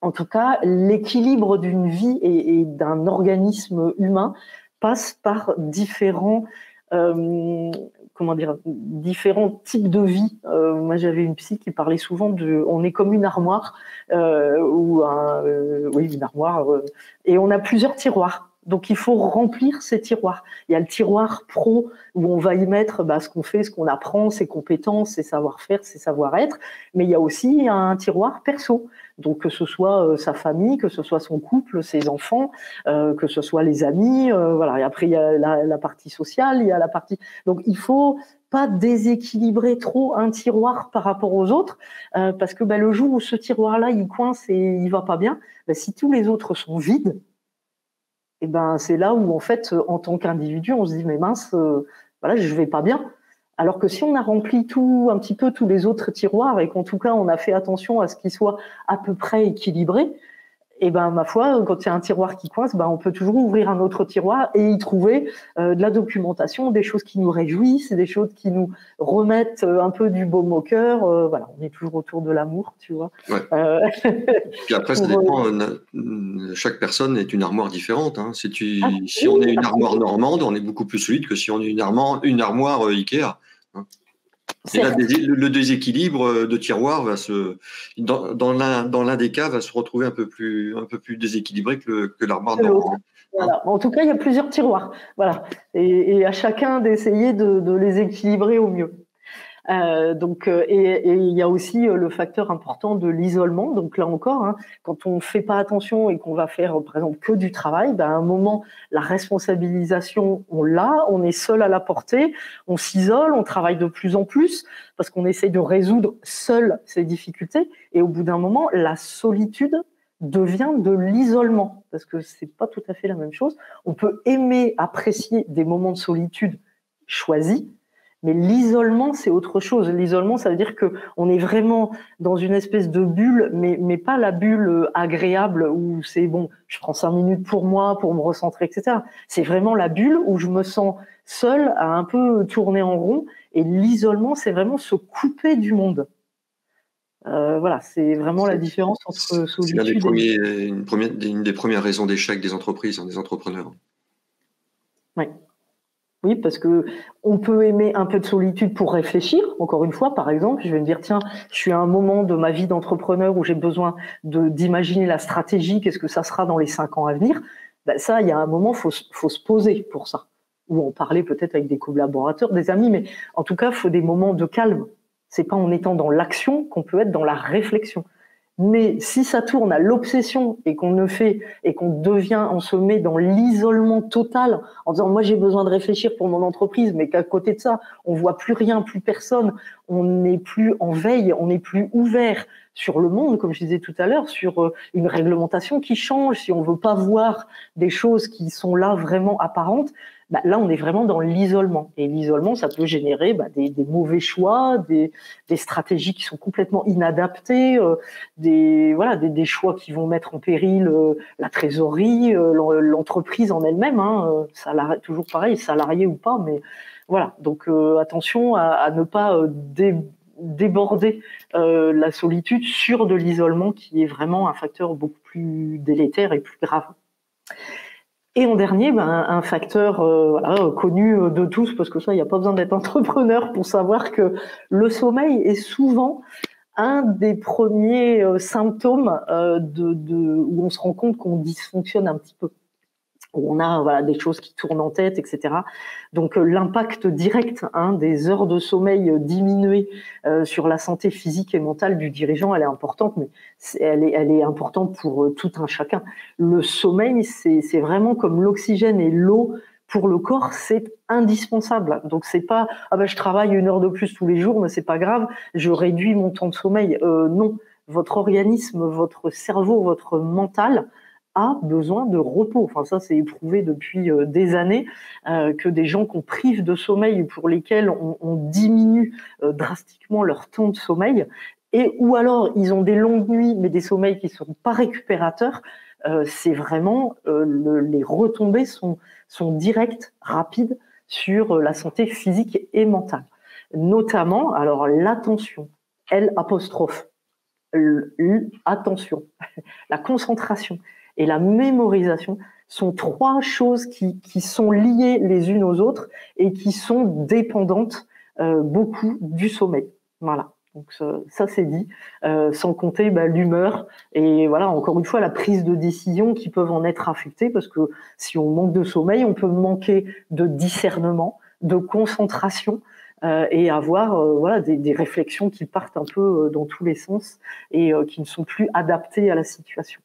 S2: En tout cas, l'équilibre d'une vie et d'un organisme humain passe par différents types de vie. Moi, j'avais une psy qui parlait souvent on est comme une armoire, une armoire, et on a plusieurs tiroirs. Donc, il faut remplir ces tiroirs. Il y a le tiroir pro où on va y mettre ce qu'on fait, ce qu'on apprend, ses compétences, ses savoir-faire, ses savoir-être. Mais il y a aussi un tiroir perso. Donc, que ce soit sa famille, que ce soit son couple, ses enfants, que ce soit les amis. Voilà. Et après, il y a la partie sociale, il y a la partie... Donc, il faut pas déséquilibrer trop un tiroir par rapport aux autres, parce que le jour où ce tiroir-là, il coince et il va pas bien, si tous les autres sont vides, c'est là où, en fait, en tant qu'individu, on se dit, mais mince, je vais pas bien. Alors que si on a rempli un petit peu tous les autres tiroirs et qu'en tout cas, on a fait attention à ce qu'ils soient à peu près équilibrés, Et ben ma foi, quand il y a un tiroir qui coince, on peut toujours ouvrir un autre tiroir et y trouver de la documentation, des choses qui nous réjouissent, des choses qui nous remettent un peu du baume au cœur. Voilà, on est toujours autour de l'amour, tu vois.
S1: Ouais. Puis après, ça dépend. Chaque personne est une armoire différente. Hein. Si on est une armoire normande, on est beaucoup plus solide que si on est une armoire Ikea. Hein. Et là, le déséquilibre de tiroir dans l'un des cas va se retrouver un peu plus déséquilibré que l'armoire normande.
S2: Voilà. En tout cas, il y a plusieurs tiroirs. Voilà. Et à chacun d'essayer de les équilibrer au mieux. Et il y a aussi le facteur important de l'isolement. Donc là encore, hein, quand on ne fait pas attention et qu'on va faire, par exemple, que du travail, à un moment, la responsabilisation, on l'a, on est seul à la portée, on s'isole, on travaille de plus en plus parce qu'on essaye de résoudre seul ces difficultés. Et au bout d'un moment, la solitude devient de l'isolement, parce que c'est pas tout à fait la même chose. On peut aimer, apprécier des moments de solitude choisis, mais l'isolement, c'est autre chose. L'isolement, ça veut dire que on est vraiment dans une espèce de bulle, mais pas la bulle agréable où c'est bon, je prends 5 minutes pour moi, pour me recentrer, etc. C'est vraiment la bulle où je me sens seule à un peu tourner en rond. Et l'isolement, c'est vraiment se couper du monde. Voilà, c'est vraiment la différence entre solitude
S1: et... une des premières raisons d'échec des entreprises, des entrepreneurs.
S2: Oui. Oui, parce que on peut aimer un peu de solitude pour réfléchir. Encore une fois, par exemple, je vais me dire, tiens, je suis à un moment de ma vie d'entrepreneur où j'ai besoin d'imaginer la stratégie, qu'est-ce que ça sera dans les 5 ans à venir. Ça, il y a un moment, faut se poser pour ça. Ou en parler peut-être avec des collaborateurs, des amis, mais en tout cas, il faut des moments de calme. C'est pas en étant dans l'action qu'on peut être dans la réflexion. Mais si ça tourne à l'obsession et qu'on on se met dans l'isolement total en disant moi j'ai besoin de réfléchir pour mon entreprise, mais qu'à côté de ça on voit plus rien, plus personne, on n'est plus en veille, on n'est plus ouvert sur le monde, comme je disais tout à l'heure, sur une réglementation qui change, si on veut pas voir des choses qui sont là vraiment apparentes. Là, on est vraiment dans l'isolement. Et l'isolement, ça peut générer des mauvais choix, des stratégies qui sont complètement inadaptées, des choix qui vont mettre en péril la trésorerie, l'entreprise en elle-même. Hein, toujours pareil, salarié ou pas. Mais voilà, donc attention à ne pas déborder la solitude sur de l'isolement qui est vraiment un facteur beaucoup plus délétère et plus grave. Et en dernier, un facteur connu de tous, parce que ça, il n'y a pas besoin d'être entrepreneur pour savoir que le sommeil est souvent un des premiers symptômes où on se rend compte qu'on dysfonctionne un petit peu, où on a des choses qui tournent en tête, etc. Donc l'impact direct des heures de sommeil diminuées sur la santé physique et mentale du dirigeant, elle est importante, mais elle est importante pour tout un chacun. Le sommeil, c'est vraiment comme l'oxygène et l'eau pour le corps, c'est indispensable. Donc c'est pas je travaille 1 heure de plus tous les jours, mais c'est pas grave, je réduis mon temps de sommeil. Non, votre organisme, votre cerveau, votre mental a besoin de repos. Enfin, ça, c'est éprouvé depuis des années que des gens qu'on prive de sommeil, pour lesquels on diminue drastiquement leur temps de sommeil, ou alors ils ont des longues nuits, mais des sommeils qui ne sont pas récupérateurs, c'est vraiment les retombées sont directes, rapides sur la santé physique et mentale. Notamment, alors l'attention, attention, la concentration et la mémorisation sont 3 choses qui sont liées les unes aux autres et qui sont dépendantes beaucoup du sommeil. Voilà. Donc ça c'est dit, sans compter l'humeur et voilà, encore une fois, la prise de décision qui peuvent en être affectées, parce que si on manque de sommeil, on peut manquer de discernement, de concentration, et avoir des réflexions qui partent un peu dans tous les sens et qui ne sont plus adaptées à la situation.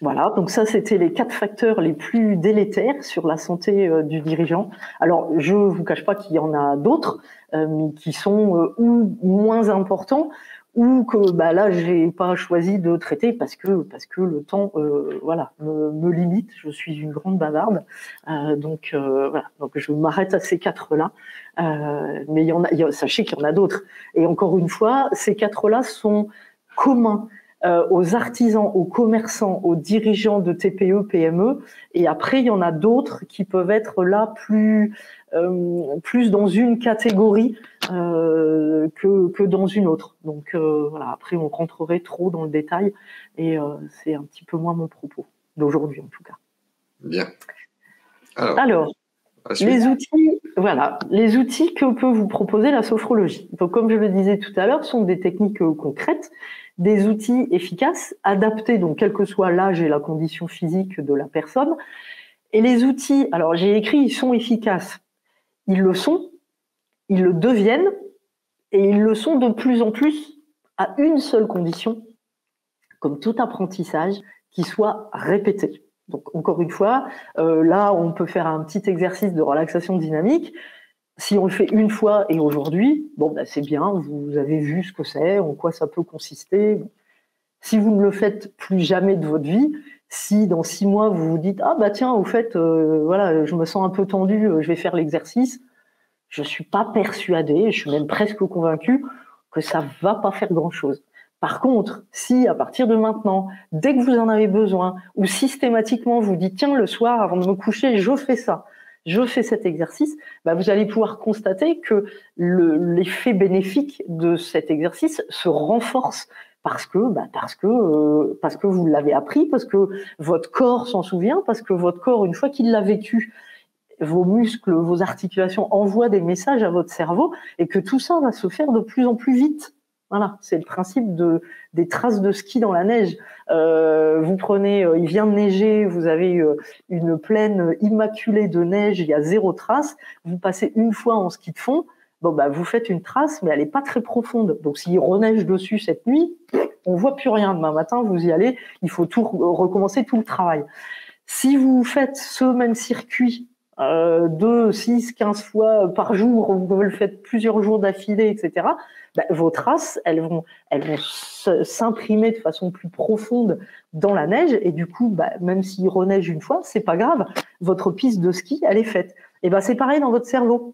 S2: Voilà, donc ça, c'était les 4 facteurs les plus délétères sur la santé du dirigeant. Alors, je vous cache pas qu'il y en a d'autres, mais qui sont ou moins importants, ou que là, j'ai pas choisi de traiter parce que le temps, me limite. Je suis une grande bavarde, donc je m'arrête à ces 4-là. Mais sachez qu'il y en a d'autres. Et encore une fois, ces 4-là sont communs aux artisans, aux commerçants, aux dirigeants de TPE, PME. Et après, il y en a d'autres qui peuvent être là plus dans une catégorie que dans une autre. Donc voilà, après, on rentrerait trop dans le détail et c'est un petit peu moins mon propos d'aujourd'hui en tout cas.
S1: Bien.
S2: Alors les outils que peut vous proposer la sophrologie. Donc, comme je le disais tout à l'heure, sont des techniques concrètes, des outils efficaces, adaptés, donc quel que soit l'âge et la condition physique de la personne. Et les outils, alors j'ai écrit, ils sont efficaces. Ils le sont, ils le deviennent, et ils le sont de plus en plus à une seule condition, comme tout apprentissage, qui soit répété. Donc, encore une fois, là, on peut faire un petit exercice de relaxation dynamique. Si on le fait une fois et aujourd'hui, bon, bah, c'est bien, vous avez vu ce que c'est, en quoi ça peut consister. Si vous ne le faites plus jamais de votre vie, si dans 6 mois, vous vous dites « Ah bah tiens, au fait, voilà, je me sens un peu tendu, je vais faire l'exercice », je ne suis pas persuadée, je suis même presque convaincue que ça ne va pas faire grand-chose. Par contre, si à partir de maintenant, dès que vous en avez besoin, ou systématiquement vous dites tiens, le soir avant de me coucher, je fais ça, je fais cet exercice, bah, vous allez pouvoir constater que l'effet bénéfique de cet exercice se renforce parce que vous l'avez appris, parce que votre corps s'en souvient, parce que votre corps, une fois qu'il l'a vécu, vos muscles, vos articulations envoient des messages à votre cerveau et que tout ça va se faire de plus en plus vite. Voilà, c'est le principe des traces de ski dans la neige. Vous prenez, il vient de neiger, vous avez une plaine immaculée de neige, il y a 0 trace. Vous passez une fois en ski de fond, bon bah vous faites une trace, mais elle n'est pas très profonde. Donc s'il reneige dessus cette nuit, on voit plus rien. Demain matin, vous y allez, il faut tout recommencer tout le travail. Si vous faites ce même circuit 2, 6, 15 fois par jour, vous le faites plusieurs jours d'affilée, etc., bah, vos traces, elles vont s'imprimer de façon plus profonde dans la neige, et du coup, bah, même s'il reneige une fois, c'est pas grave, votre piste de ski, elle est faite. Et ben c'est pareil dans votre cerveau.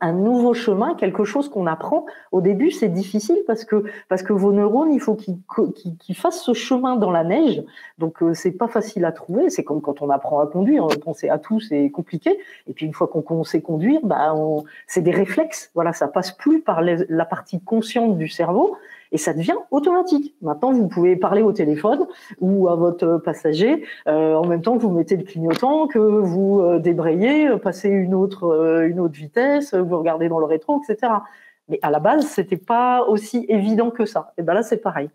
S2: Un nouveau chemin, quelque chose qu'on apprend. Au début, c'est difficile parce que vos neurones, il faut qu'ils fassent ce chemin dans la neige. Donc, c'est pas facile à trouver. C'est comme quand on apprend à conduire. Penser à tout, c'est compliqué. Et puis, une fois qu'on sait conduire, bah, c'est des réflexes. Voilà, ça passe plus par la partie consciente du cerveau et ça devient automatique. Maintenant, vous pouvez parler au téléphone ou à votre passager en même temps que vous mettez le clignotant, que vous débrayez, passez une autre vitesse, vous regardez dans le rétro, etc. Mais à la base, c'était pas aussi évident que ça. Et ben là, c'est pareil.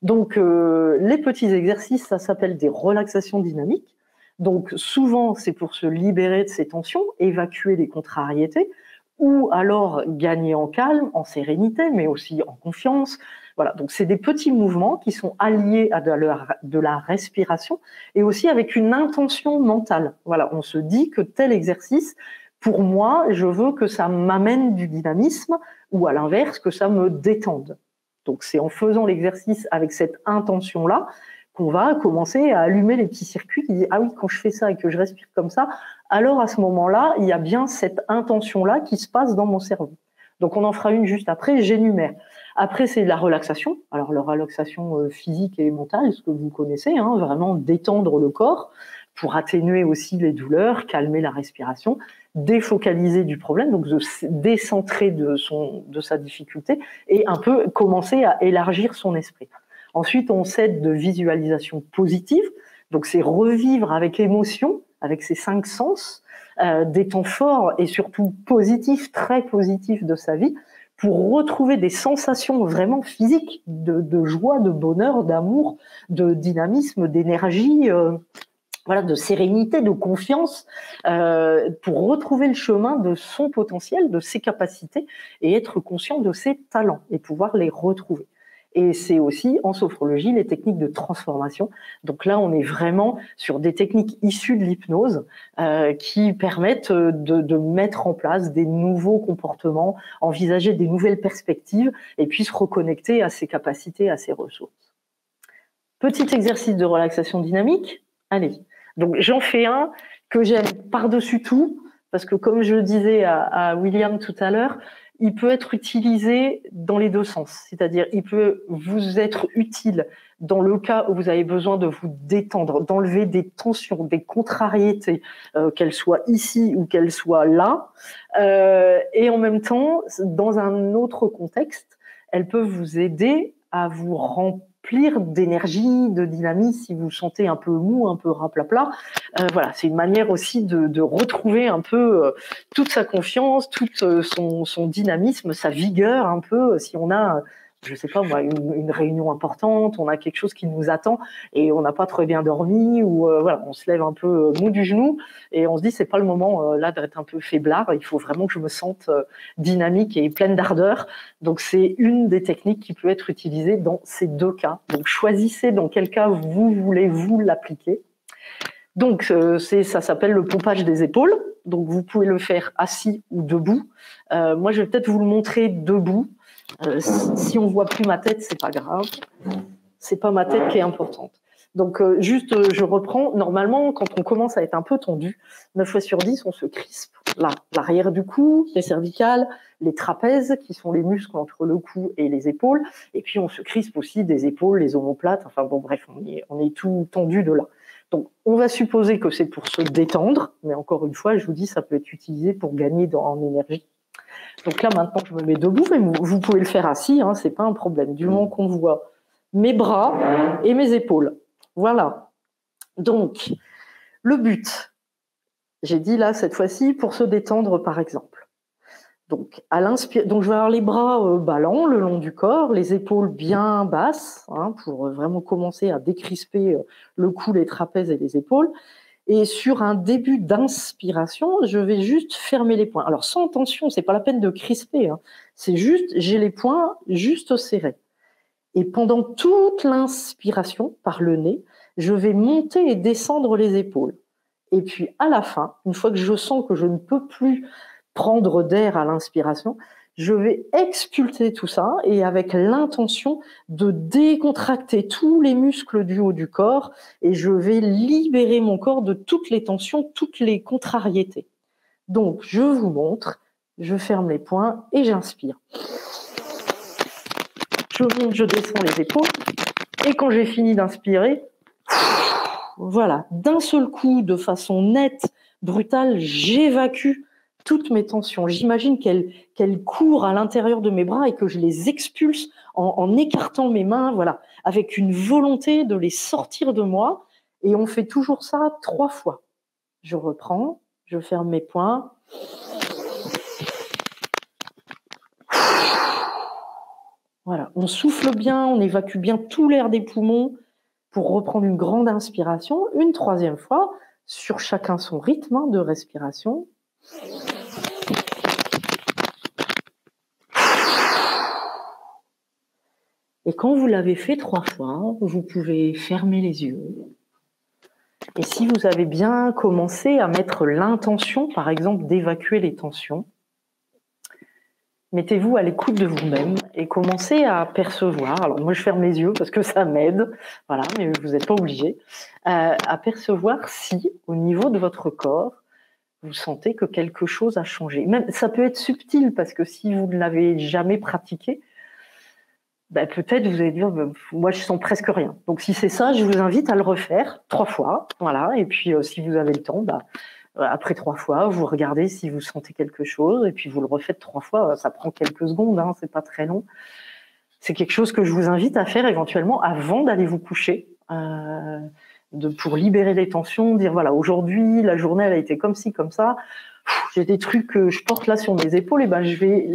S2: Donc, les petits exercices, ça s'appelle des relaxations dynamiques. Donc, souvent, c'est pour se libérer de ces tensions, évacuer les contrariétés, ou alors gagner en calme, en sérénité, mais aussi en confiance. Voilà, donc c'est des petits mouvements qui sont alliés à de la respiration et aussi avec une intention mentale. Voilà, on se dit que tel exercice, pour moi, je veux que ça m'amène du dynamisme ou à l'inverse, que ça me détende. Donc c'est en faisant l'exercice avec cette intention-là qu'on va commencer à allumer les petits circuits qui disent « Ah oui, quand je fais ça et que je respire comme ça, alors à ce moment-là, il y a bien cette intention-là qui se passe dans mon cerveau. » Donc on en fera une juste après, j'énumère. Après, c'est la relaxation. Alors la relaxation physique et mentale, ce que vous connaissez, hein, vraiment détendre le corps pour atténuer aussi les douleurs, calmer la respiration, défocaliser du problème, donc se décentrer de sa difficulté et un peu commencer à élargir son esprit. Ensuite, on s'aide de visualisation positive, donc c'est revivre avec émotion, avec ses 5 sens, des temps forts et surtout positifs, très positifs de sa vie, pour retrouver des sensations vraiment physiques de joie, de bonheur, d'amour, de dynamisme, d'énergie, voilà, de sérénité, de confiance, pour retrouver le chemin de son potentiel, de ses capacités et être conscient de ses talents et pouvoir les retrouver. Et c'est aussi, en sophrologie, les techniques de transformation. Donc là, on est vraiment sur des techniques issues de l'hypnose qui permettent de mettre en place des nouveaux comportements, envisager des nouvelles perspectives et puis se reconnecter à ses capacités, à ses ressources. Petit exercice de relaxation dynamique. Allez. Donc j'en fais un que j'aime par-dessus tout parce que comme je le disais à William tout à l'heure, il peut être utilisé dans les deux sens. C'est-à-dire, il peut vous être utile dans le cas où vous avez besoin de vous détendre, d'enlever des tensions, des contrariétés, qu'elles soient ici ou qu'elles soient là, et en même temps, dans un autre contexte, elles peuvent vous aider à vous remplir d'énergie, de dynamisme, si vous vous sentez un peu mou, un peu raplapla. Voilà, c'est une manière aussi de retrouver un peu toute sa confiance, tout son dynamisme, sa vigueur un peu, si on a... je sais pas moi, une réunion importante, on a quelque chose qui nous attend et on n'a pas très bien dormi ou voilà, on se lève un peu mou du genou et on se dit c'est pas le moment là d'être un peu faiblard, il faut vraiment que je me sente dynamique et pleine d'ardeur. Donc c'est une des techniques qui peut être utilisée dans ces deux cas. Donc choisissez dans quel cas vous voulez vous l'appliquer. Donc ça s'appelle le pompage des épaules. Donc vous pouvez le faire assis ou debout. Moi je vais peut-être vous le montrer debout. Si on voit plus ma tête, c'est pas grave. C'est pas ma tête qui est importante. Donc, je reprends. Normalement, quand on commence à être un peu tendu, 9 fois sur 10, on se crispe. Là, l'arrière du cou, les cervicales, les trapèzes, qui sont les muscles entre le cou et les épaules. Et puis, on se crispe aussi des épaules, les omoplates. Enfin, bon, bref, on est tout tendu de là. Donc, on va supposer que c'est pour se détendre. Mais encore une fois, je vous dis, ça peut être utilisé pour gagner en énergie. Donc là, maintenant, je me mets debout, mais vous pouvez le faire assis, hein, c'est pas un problème, du moment qu'on voit mes bras et mes épaules. Voilà. Donc, le but, j'ai dit là, cette fois-ci, pour se détendre, par exemple. Donc, donc je vais avoir les bras ballants le long du corps, les épaules bien basses, hein, pour vraiment commencer à décrisper le cou, les trapèzes et les épaules. Et sur un début d'inspiration, je vais juste fermer les poings. Alors sans tension, c'est pas la peine de crisper, hein. C'est juste, j'ai les poings juste serrés. Et pendant toute l'inspiration, par le nez, je vais monter et descendre les épaules. Et puis à la fin, une fois que je sens que je ne peux plus prendre d'air à l'inspiration, je vais expulser tout ça et avec l'intention de décontracter tous les muscles du haut du corps et je vais libérer mon corps de toutes les tensions, toutes les contrariétés. Donc, je vous montre, je ferme les poings et j'inspire. Je monte, je descends les épaules et quand j'ai fini d'inspirer, voilà, d'un seul coup, de façon nette, brutale, j'évacue toutes mes tensions. J'imagine qu'elles courent à l'intérieur de mes bras et que je les expulse en écartant mes mains, voilà, avec une volonté de les sortir de moi. Et on fait toujours ça 3 fois. Je reprends, je ferme mes poings. Voilà, on souffle bien, on évacue bien tout l'air des poumons pour reprendre une grande inspiration. Une 3e fois, sur chacun son rythme de respiration. Et quand vous l'avez fait 3 fois, vous pouvez fermer les yeux. Et si vous avez bien commencé à mettre l'intention, par exemple, d'évacuer les tensions, mettez-vous à l'écoute de vous-même et commencez à percevoir. Alors moi, je ferme les yeux parce que ça m'aide, voilà, mais vous n'êtes pas obligé. À percevoir si, au niveau de votre corps, vous sentez que quelque chose a changé. Même, ça peut être subtil parce que si vous ne l'avez jamais pratiqué, ben peut-être vous allez dire, moi je sens presque rien. Donc si c'est ça, je vous invite à le refaire 3 fois, voilà. Et puis si vous avez le temps, après 3 fois, vous regardez si vous sentez quelque chose, et puis vous le refaites 3 fois. Ça prend quelques secondes, hein, c'est pas très long. C'est quelque chose que je vous invite à faire éventuellement avant d'aller vous coucher, pour libérer les tensions, dire voilà, aujourd'hui la journée elle a été comme ci, comme ça. J'ai des trucs que je porte là sur mes épaules, et ben je vais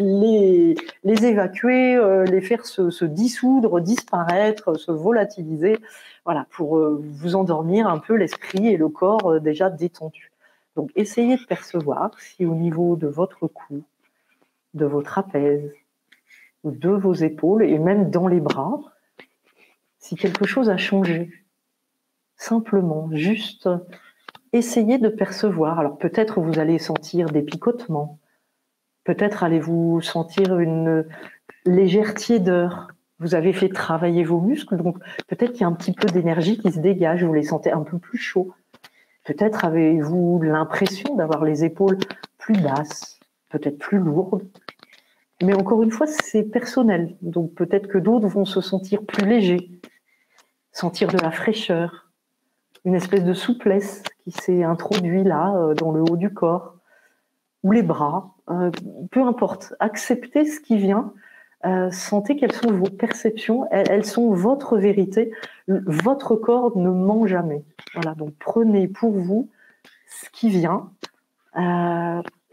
S2: les évacuer, les faire se dissoudre, disparaître, se volatiliser, voilà, pour vous endormir un peu l'esprit et le corps déjà détendu. Donc essayez de percevoir si au niveau de votre cou, de vos trapèzes, de vos épaules et même dans les bras, si quelque chose a changé. Simplement, juste essayez de percevoir. Alors peut-être vous allez sentir des picotements, peut-être allez-vous sentir une légère tiédeur. Vous avez fait travailler vos muscles, donc peut-être qu'il y a un petit peu d'énergie qui se dégage, vous les sentez un peu plus chauds. Peut-être avez-vous l'impression d'avoir les épaules plus basses, peut-être plus lourdes. Mais encore une fois, c'est personnel, donc peut-être que d'autres vont se sentir plus légers. sentir de la fraîcheur, une espèce de souplesse qui s'est introduite là, dans le haut du corps, ou les bras, peu importe. Acceptez ce qui vient, sentez quelles sont vos perceptions, elles sont votre vérité. Votre corps ne ment jamais. Voilà, donc prenez pour vous ce qui vient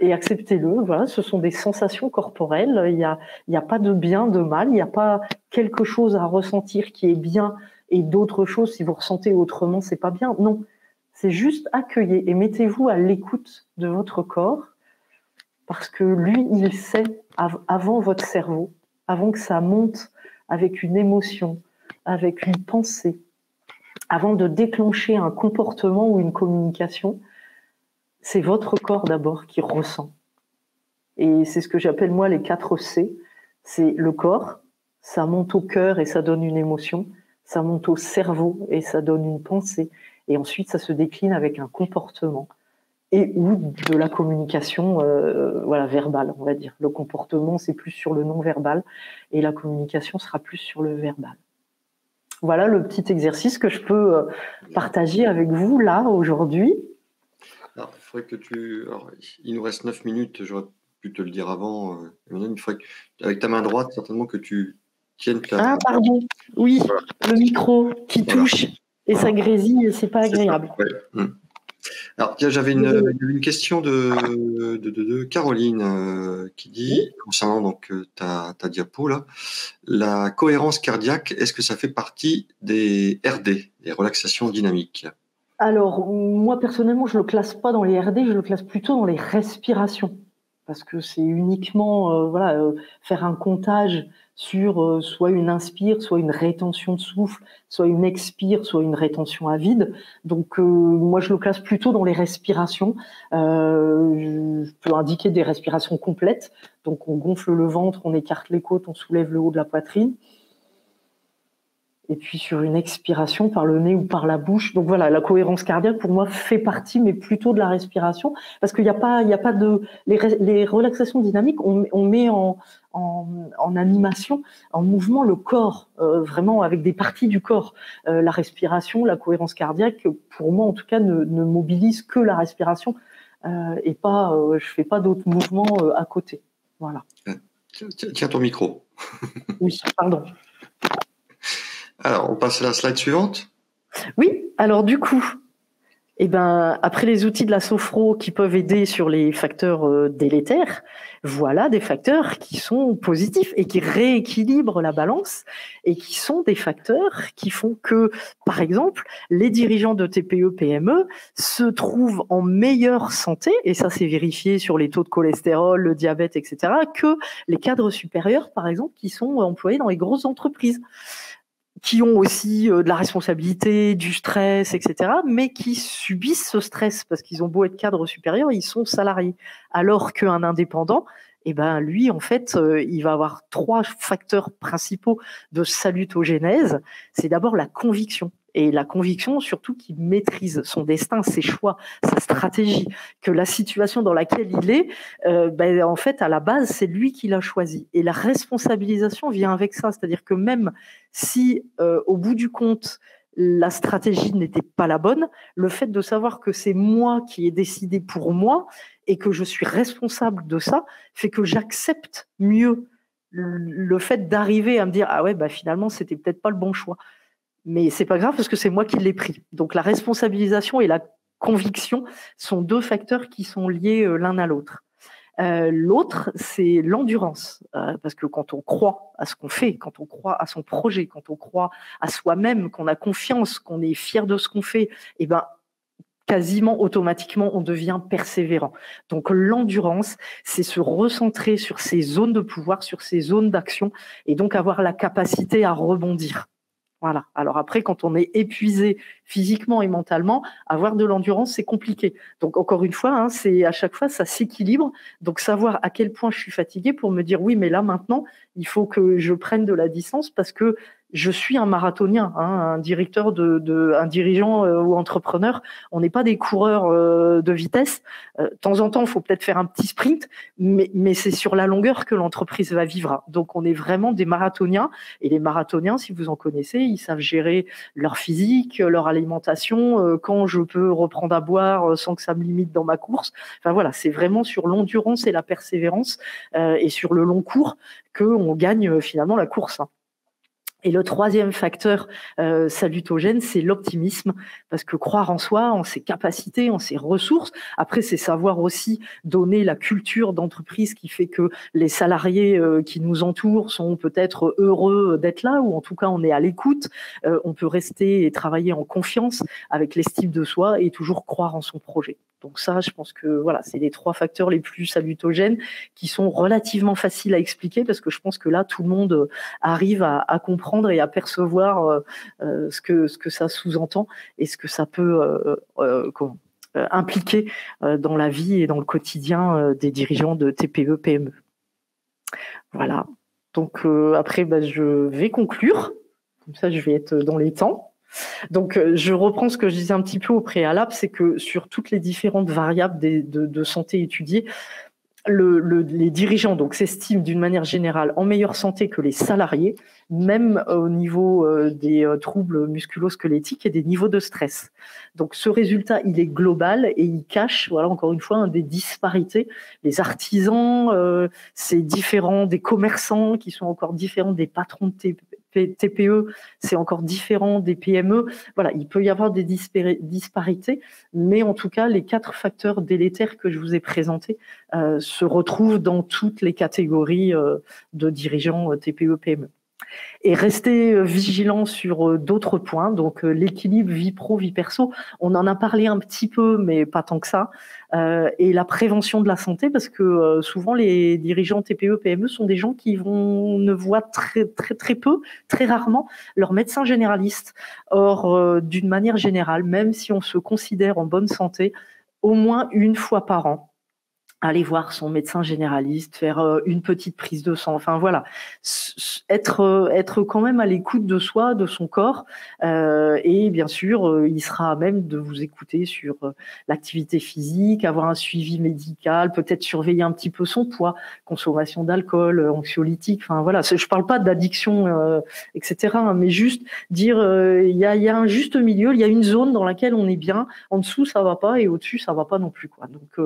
S2: et acceptez-le. Voilà, ce sont des sensations corporelles. Il y a pas de bien, de mal. Il n'y a pas quelque chose à ressentir qui est bien et d'autres choses, si vous ressentez autrement, c'est pas bien. Non, c'est juste accueillez et mettez-vous à l'écoute de votre corps parce que lui, il sait avant votre cerveau, avant que ça monte avec une émotion, avec une pensée, avant de déclencher un comportement ou une communication, c'est votre corps d'abord qui ressent. Et c'est ce que j'appelle moi les 4 C. C'est le corps, ça monte au cœur et ça donne une émotion, ça monte au cerveau et ça donne une pensée, et ensuite ça se décline avec un comportement et ou de la communication verbale, on va dire. Le comportement, c'est plus sur le non-verbal et la communication sera plus sur le verbal. Voilà le petit exercice que je peux partager avec vous là aujourd'hui.
S1: Alors, il faudrait que il nous reste 9 minutes, j'aurais pu te le dire avant. Il faudrait avec ta main droite, certainement que tu tiennes ta...
S2: Ah, pardon. Oui, voilà. Le micro qui touche et ça grésille, c'est pas agréable.
S1: Alors, j'avais une question de Caroline qui dit, concernant donc ta diapo là, la cohérence cardiaque, est-ce que ça fait partie des RD, des relaxations dynamiques?
S2: Alors, moi personnellement, je le classe pas dans les RD, je le classe plutôt dans les respirations, parce que c'est uniquement faire un comptage sur soit une inspire, soit une rétention de souffle, soit une expire, soit une rétention à vide. Donc moi je le classe plutôt dans les respirations. Je peux indiquer des respirations complètes. Donc on gonfle le ventre, on écarte les côtes, on soulève le haut de la poitrine. Et puis sur une expiration par le nez ou par la bouche. Donc voilà, la cohérence cardiaque pour moi fait partie, mais plutôt de la respiration, parce qu'il n'y a pas de les relaxations dynamiques. On met en animation, en mouvement le corps, vraiment avec des parties du corps. La respiration, la cohérence cardiaque, pour moi en tout cas, ne mobilise que la respiration et pas. Je fais pas d'autres mouvements à côté. Voilà.
S1: Tiens ton micro.
S2: Oui, pardon.
S1: Alors, on passe à la slide suivante.
S2: Oui, alors du coup, après les outils de la sophro qui peuvent aider sur les facteurs délétères, voilà des facteurs qui sont positifs et qui rééquilibrent la balance et qui sont des facteurs qui font que, par exemple, les dirigeants de TPE-PME se trouvent en meilleure santé, et ça c'est vérifié sur les taux de cholestérol, le diabète, etc., que les cadres supérieurs, par exemple, qui sont employés dans les grosses entreprises, qui ont aussi de la responsabilité, du stress, etc., mais qui subissent ce stress parce qu'ils ont beau être cadres supérieurs, ils sont salariés. Alors qu'un indépendant, lui, en fait, il va avoir 3 facteurs principaux de salutogénèse. C'est d'abord la conviction. Et la conviction, surtout, qu'il maîtrise son destin, ses choix, sa stratégie, que la situation dans laquelle il est, en fait, à la base, c'est lui qui l'a choisi. Et la responsabilisation vient avec ça. C'est-à-dire que même si, au bout du compte, la stratégie n'était pas la bonne, le fait de savoir que c'est moi qui ai décidé pour moi et que je suis responsable de ça fait que j'accepte mieux le fait d'arriver à me dire « Ah ouais, finalement, c'était peut-être pas le bon choix ». Mais c'est pas grave parce que c'est moi qui l'ai pris. Donc la responsabilisation et la conviction sont 2 facteurs qui sont liés l'un à l'autre. L'autre, c'est l'endurance, parce que quand on croit à ce qu'on fait, quand on croit à son projet, quand on croit à soi-même, qu'on a confiance, qu'on est fier de ce qu'on fait, quasiment automatiquement, on devient persévérant. Donc l'endurance, c'est se recentrer sur ses zones de pouvoir, sur ses zones d'action, et donc avoir la capacité à rebondir. Voilà. Alors après, quand on est épuisé physiquement et mentalement, avoir de l'endurance, c'est compliqué. Donc encore une fois, c'est à chaque fois, ça s'équilibre. Donc savoir à quel point je suis fatiguée pour me dire oui, mais là maintenant, il faut que je prenne de la distance parce que je suis un marathonien, un dirigeant ou entrepreneur. On n'est pas des coureurs de vitesse. De temps en temps, il faut peut-être faire un petit sprint, mais c'est sur la longueur que l'entreprise va vivre. Donc, on est vraiment des marathoniens. Et les marathoniens, si vous en connaissez, ils savent gérer leur physique, leur alimentation, quand je peux reprendre à boire sans que ça me limite dans ma course. Enfin voilà, c'est vraiment sur l'endurance et la persévérance et sur le long cours qu'on gagne finalement la course. Et le troisième facteur salutogène, c'est l'optimisme, parce que croire en soi, en ses capacités, en ses ressources. Après, c'est savoir aussi donner la culture d'entreprise qui fait que les salariés qui nous entourent sont peut-être heureux d'être là, ou en tout cas, on est à l'écoute. On peut rester et travailler en confiance avec l'estime de soi et toujours croire en son projet. Donc ça, je pense que voilà, c'est les trois facteurs les plus salutogènes qui sont relativement faciles à expliquer, parce que je pense que là, tout le monde arrive à comprendre et à percevoir ce que ça sous-entend et ce que ça peut impliquer dans la vie et dans le quotidien des dirigeants de TPE, PME. Voilà. Donc après, je vais conclure. Comme ça, je vais être dans les temps. Donc, je reprends ce que je disais un petit peu au préalable, c'est que sur toutes les différentes variables de santé étudiées, les dirigeants s'estiment d'une manière générale en meilleure santé que les salariés, même au niveau des troubles musculo-squelettiques et des niveaux de stress. Donc ce résultat, il est global et il cache, voilà, encore une fois, des disparités. Les artisans, c'est différent des commerçants qui sont encore différents des patrons de TPE, c'est encore différent des PME. Voilà, il peut y avoir des disparités, mais en tout cas, les 4 facteurs délétères que je vous ai présentés se retrouvent dans toutes les catégories de dirigeants TPE, PME. Et rester vigilant sur d'autres points, donc l'équilibre vie pro, vie perso, on en a parlé un petit peu, mais pas tant que ça, et la prévention de la santé, parce que souvent les dirigeants TPE, PME sont des gens qui ne voient très, très, très peu, très rarement, leur médecin généraliste. Or, d'une manière générale, même si on se considère en bonne santé, au moins une fois par an, aller voir son médecin généraliste, faire une petite prise de sang, enfin voilà, être quand même à l'écoute de soi, de son corps, et bien sûr, il sera à même de vous écouter sur l'activité physique, avoir un suivi médical, peut-être surveiller un petit peu son poids, consommation d'alcool, anxiolytique, enfin voilà, je parle pas d'addiction, etc., mais juste dire, il y a un juste milieu, il y a une zone dans laquelle on est bien, en dessous ça va pas et au-dessus ça va pas non plus, quoi. Donc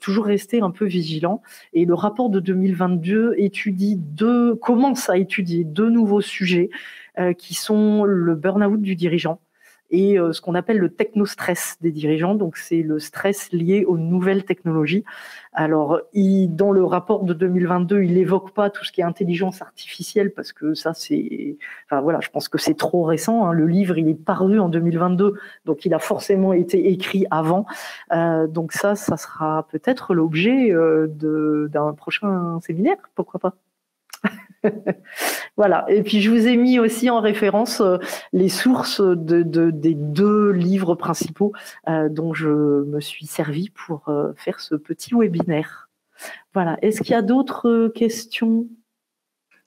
S2: toujours rester un peu vigilant. Et le rapport de 2022 commence à étudier 2 nouveaux sujets qui sont le burn-out du dirigeant et ce qu'on appelle le technostress des dirigeants. Donc, c'est le stress lié aux nouvelles technologies. Alors, dans le rapport de 2022, il n'évoque pas tout ce qui est intelligence artificielle parce que ça, je pense que c'est trop récent. Le livre, il est paru en 2022, donc il a forcément été écrit avant. Donc ça sera peut-être l'objet d'un prochain séminaire, pourquoi pas. Voilà. Et puis je vous ai mis aussi en référence les sources des 2 livres principaux dont je me suis servi pour faire ce petit webinaire. Voilà. Est-ce qu'il y a d'autres questions ?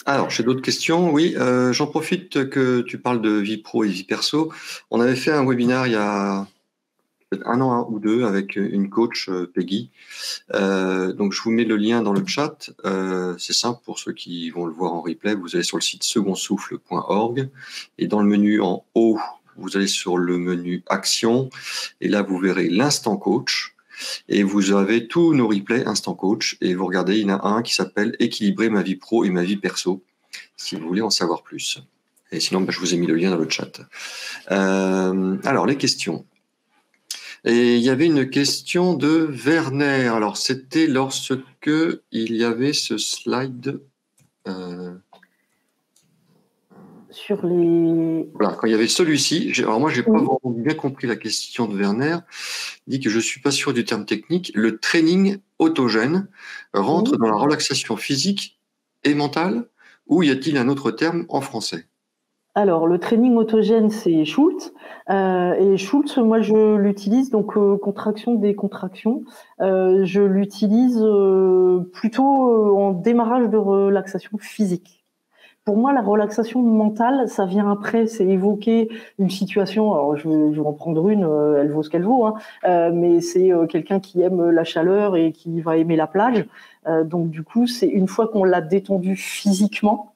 S1: Alors, j'ai d'autres questions, oui. J'en profite que tu parles de vie pro et vie perso. On avait fait un webinaire il y a peut-être 1 an ou 2 avec une coach, Peggy. Donc, je vous mets le lien dans le chat. C'est simple pour ceux qui vont le voir en replay. Vous allez sur le site secondsouffle.org et dans le menu en haut, vous allez sur le menu Action et là, vous verrez l'instant coach. Et vous avez tous nos replays Instant Coach et vous regardez, il y en a un qui s'appelle Équilibrer ma vie pro et ma vie perso, si vous voulez en savoir plus. Et sinon, je vous ai mis le lien dans le chat. Alors, les questions. Et il y avait une question de Werner. Alors, c'était lorsque il y avait ce slide...
S2: Sur les...
S1: Voilà, quand il y avait celui-ci, alors moi, je n'ai pas vraiment bien compris la question de Werner. Il dit que je ne suis pas sûr du terme technique. Le training autogène rentre dans la relaxation physique et mentale ou y a-t-il un autre terme en français ?
S2: Alors, le training autogène, c'est Schultz. Et Schultz, moi, je l'utilise, donc contraction, décontraction. Je l'utilise plutôt en démarrage de relaxation physique. pour moi, la relaxation mentale, ça vient après, c'est évoquer une situation. Alors, je vais en prendre une, elle vaut ce qu'elle vaut, hein, mais c'est quelqu'un qui aime la chaleur et qui va aimer la plage. Donc, du coup, c'est une fois qu'on l'a détendu physiquement,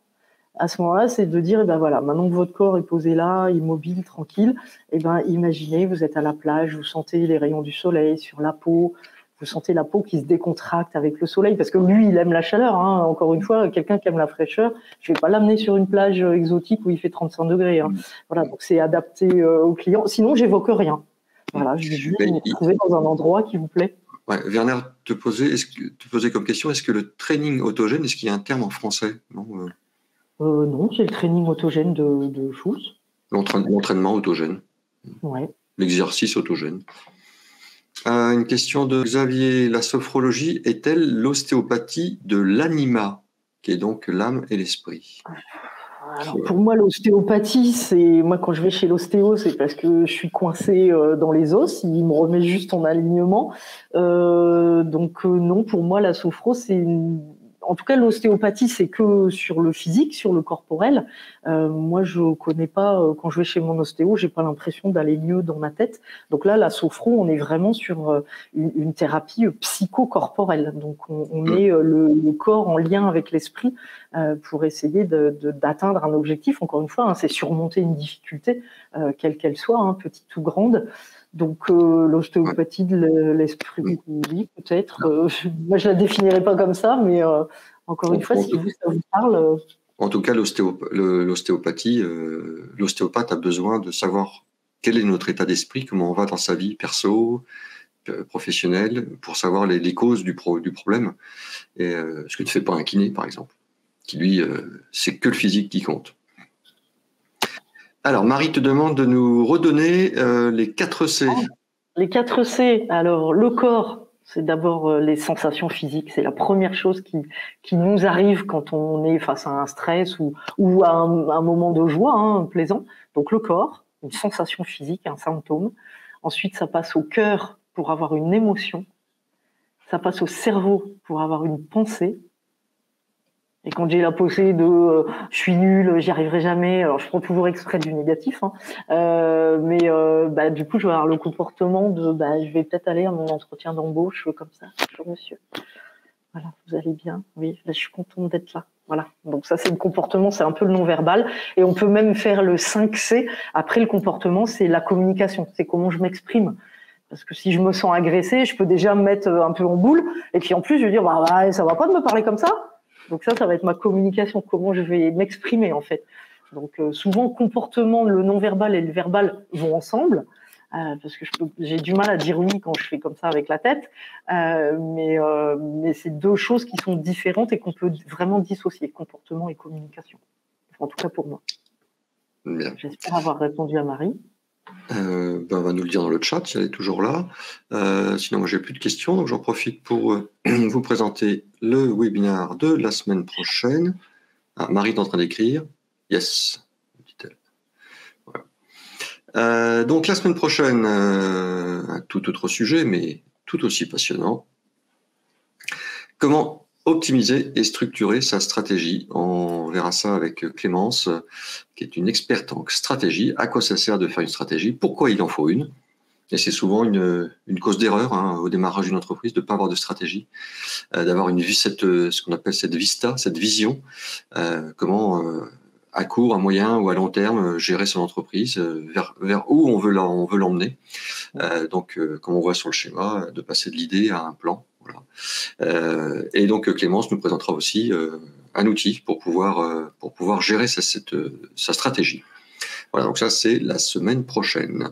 S2: à ce moment-là, c'est de dire, ben voilà, maintenant que votre corps est posé là, immobile, tranquille, imaginez, vous êtes à la plage, vous sentez les rayons du soleil sur la peau, vous sentez la peau qui se décontracte avec le soleil, parce que lui, il aime la chaleur. Hein. Encore une fois, quelqu'un qui aime la fraîcheur, je vais pas l'amener sur une plage exotique où il fait 35 degrés. Hein. Voilà, donc c'est adapté au client. Sinon, j'évoque rien. Voilà, je vais juste vous trouver dans un endroit qui vous plaît.
S1: Ouais, Werner te posait comme question, est-ce que le training autogène, est-ce qu'il y a un terme en français?
S2: Non, c'est le training autogène de Schultz.
S1: L'entraînement autogène.
S2: Ouais.
S1: L'exercice autogène. Une question de Xavier. La sophrologie est-elle l'ostéopathie de l'anima, qui est donc l'âme et l'esprit?
S2: Alors, pour moi, l'ostéopathie, c'est moi quand je vais chez l'ostéo, c'est parce que je suis coincé dans les os. Il me remet juste en alignement. Donc non, pour moi, la sophro, c'est en tout cas, l'ostéopathie, c'est que sur le physique, sur le corporel. Moi, je connais pas, quand je vais chez mon ostéo, j'ai pas l'impression d'aller mieux dans ma tête. Donc là, la sophro, on est vraiment sur une thérapie psychocorporelle. Donc, on met le corps en lien avec l'esprit pour essayer d'atteindre un objectif. Encore une fois, hein, c'est surmonter une difficulté, quelle qu'elle soit, hein, petite ou grande. Donc l'ostéopathie de l'esprit, oui, peut-être. Moi, je la définirais pas comme ça, mais encore une fois, si vous, ça vous parle.
S1: En tout cas, l'ostéopathie, l'ostéopathe a besoin de savoir quel est notre état d'esprit, comment on va dans sa vie perso, professionnelle, pour savoir les causes du problème. Et ce que ne fait pas un kiné, par exemple, qui lui, c'est que le physique qui compte. Alors, Marie te demande de nous redonner les 4 C.
S2: Les 4 C. Alors, le corps, c'est d'abord les sensations physiques. C'est la première chose qui nous arrive quand on est face à un stress ou à un moment de joie, hein, plaisant. Donc, le corps, une sensation physique, un symptôme. Ensuite, ça passe au cœur pour avoir une émotion. Ça passe au cerveau pour avoir une pensée. Et quand j'ai la pensée de je suis nul, j'y arriverai jamais, alors je prends toujours exprès du négatif, hein, mais du coup je vais avoir le comportement de je vais peut-être aller à mon entretien d'embauche comme ça. Bonjour monsieur. Voilà, vous allez bien? Oui, là, je suis contente d'être là. Voilà. Donc ça c'est le comportement, c'est un peu le non-verbal. Et on peut même faire le 5C. Après le comportement, c'est la communication, c'est comment je m'exprime. Parce que si je me sens agressée, je peux déjà me mettre un peu en boule. Et puis en plus, je vais dire ça va pas de me parler comme ça. Donc ça va être ma communication, comment je vais m'exprimer en fait. Donc souvent, le comportement, le non-verbal et le verbal vont ensemble, parce que j'ai du mal à dire oui quand je fais comme ça avec la tête, mais c'est deux choses qui sont différentes et qu'on peut vraiment dissocier, comportement et communication. En tout cas pour moi.
S1: Bien.
S2: J'espère avoir répondu à Marie.
S1: On va nous le dire dans le chat si elle est toujours là. Sinon, moi, j'ai plus de questions, donc j'en profite pour vous présenter le webinaire de la semaine prochaine. Marie est en train d'écrire. Yes, dit-elle. Voilà. Donc la semaine prochaine, un tout autre sujet, mais tout aussi passionnant. Comment optimiser et structurer sa stratégie. On verra ça avec Clémence, qui est une experte en stratégie. À quoi ça sert de faire une stratégie? Pourquoi il en faut une? Et c'est souvent une cause d'erreur au démarrage d'une entreprise de ne pas avoir de stratégie, d'avoir ce qu'on appelle cette vista, cette vision. Comment à court, à moyen ou à long terme gérer son entreprise, vers où on veut l'emmener. Donc, comme on voit sur le schéma, de passer de l'idée à un plan. Voilà. Et donc Clémence nous présentera aussi un outil pour pouvoir gérer sa stratégie. Voilà, donc ça c'est la semaine prochaine.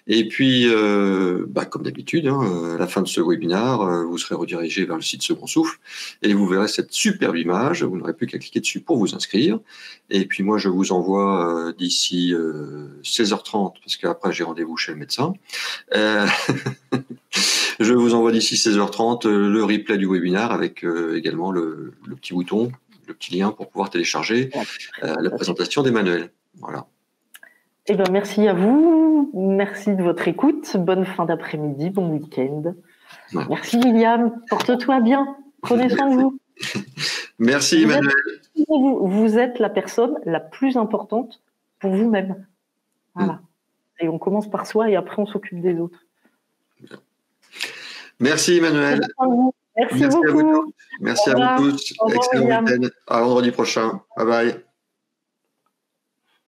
S1: Et puis, comme d'habitude, à la fin de ce webinaire, vous serez redirigé vers le site Second Souffle et vous verrez cette superbe image. Vous n'aurez plus qu'à cliquer dessus pour vous inscrire. Et puis moi, je vous envoie d'ici 16h30, parce qu'après j'ai rendez-vous chez le médecin. Je vous envoie d'ici 16h30 le replay du webinaire avec également le petit bouton, le petit lien pour pouvoir télécharger la présentation des manuels. Voilà.
S2: Eh ben, merci à vous, merci de votre écoute, bonne fin d'après-midi, bon week-end. Ouais. Merci William, porte-toi bien, prenez soin de vous.
S1: Merci Emmanuel.
S2: vous êtes la personne la plus importante pour vous-même. Voilà. Et on commence par soi et après on s'occupe des autres.
S1: Merci Emmanuel.
S2: Merci beaucoup.
S1: Merci à vous tous. Excellent week-end. À vendredi prochain. Bye bye.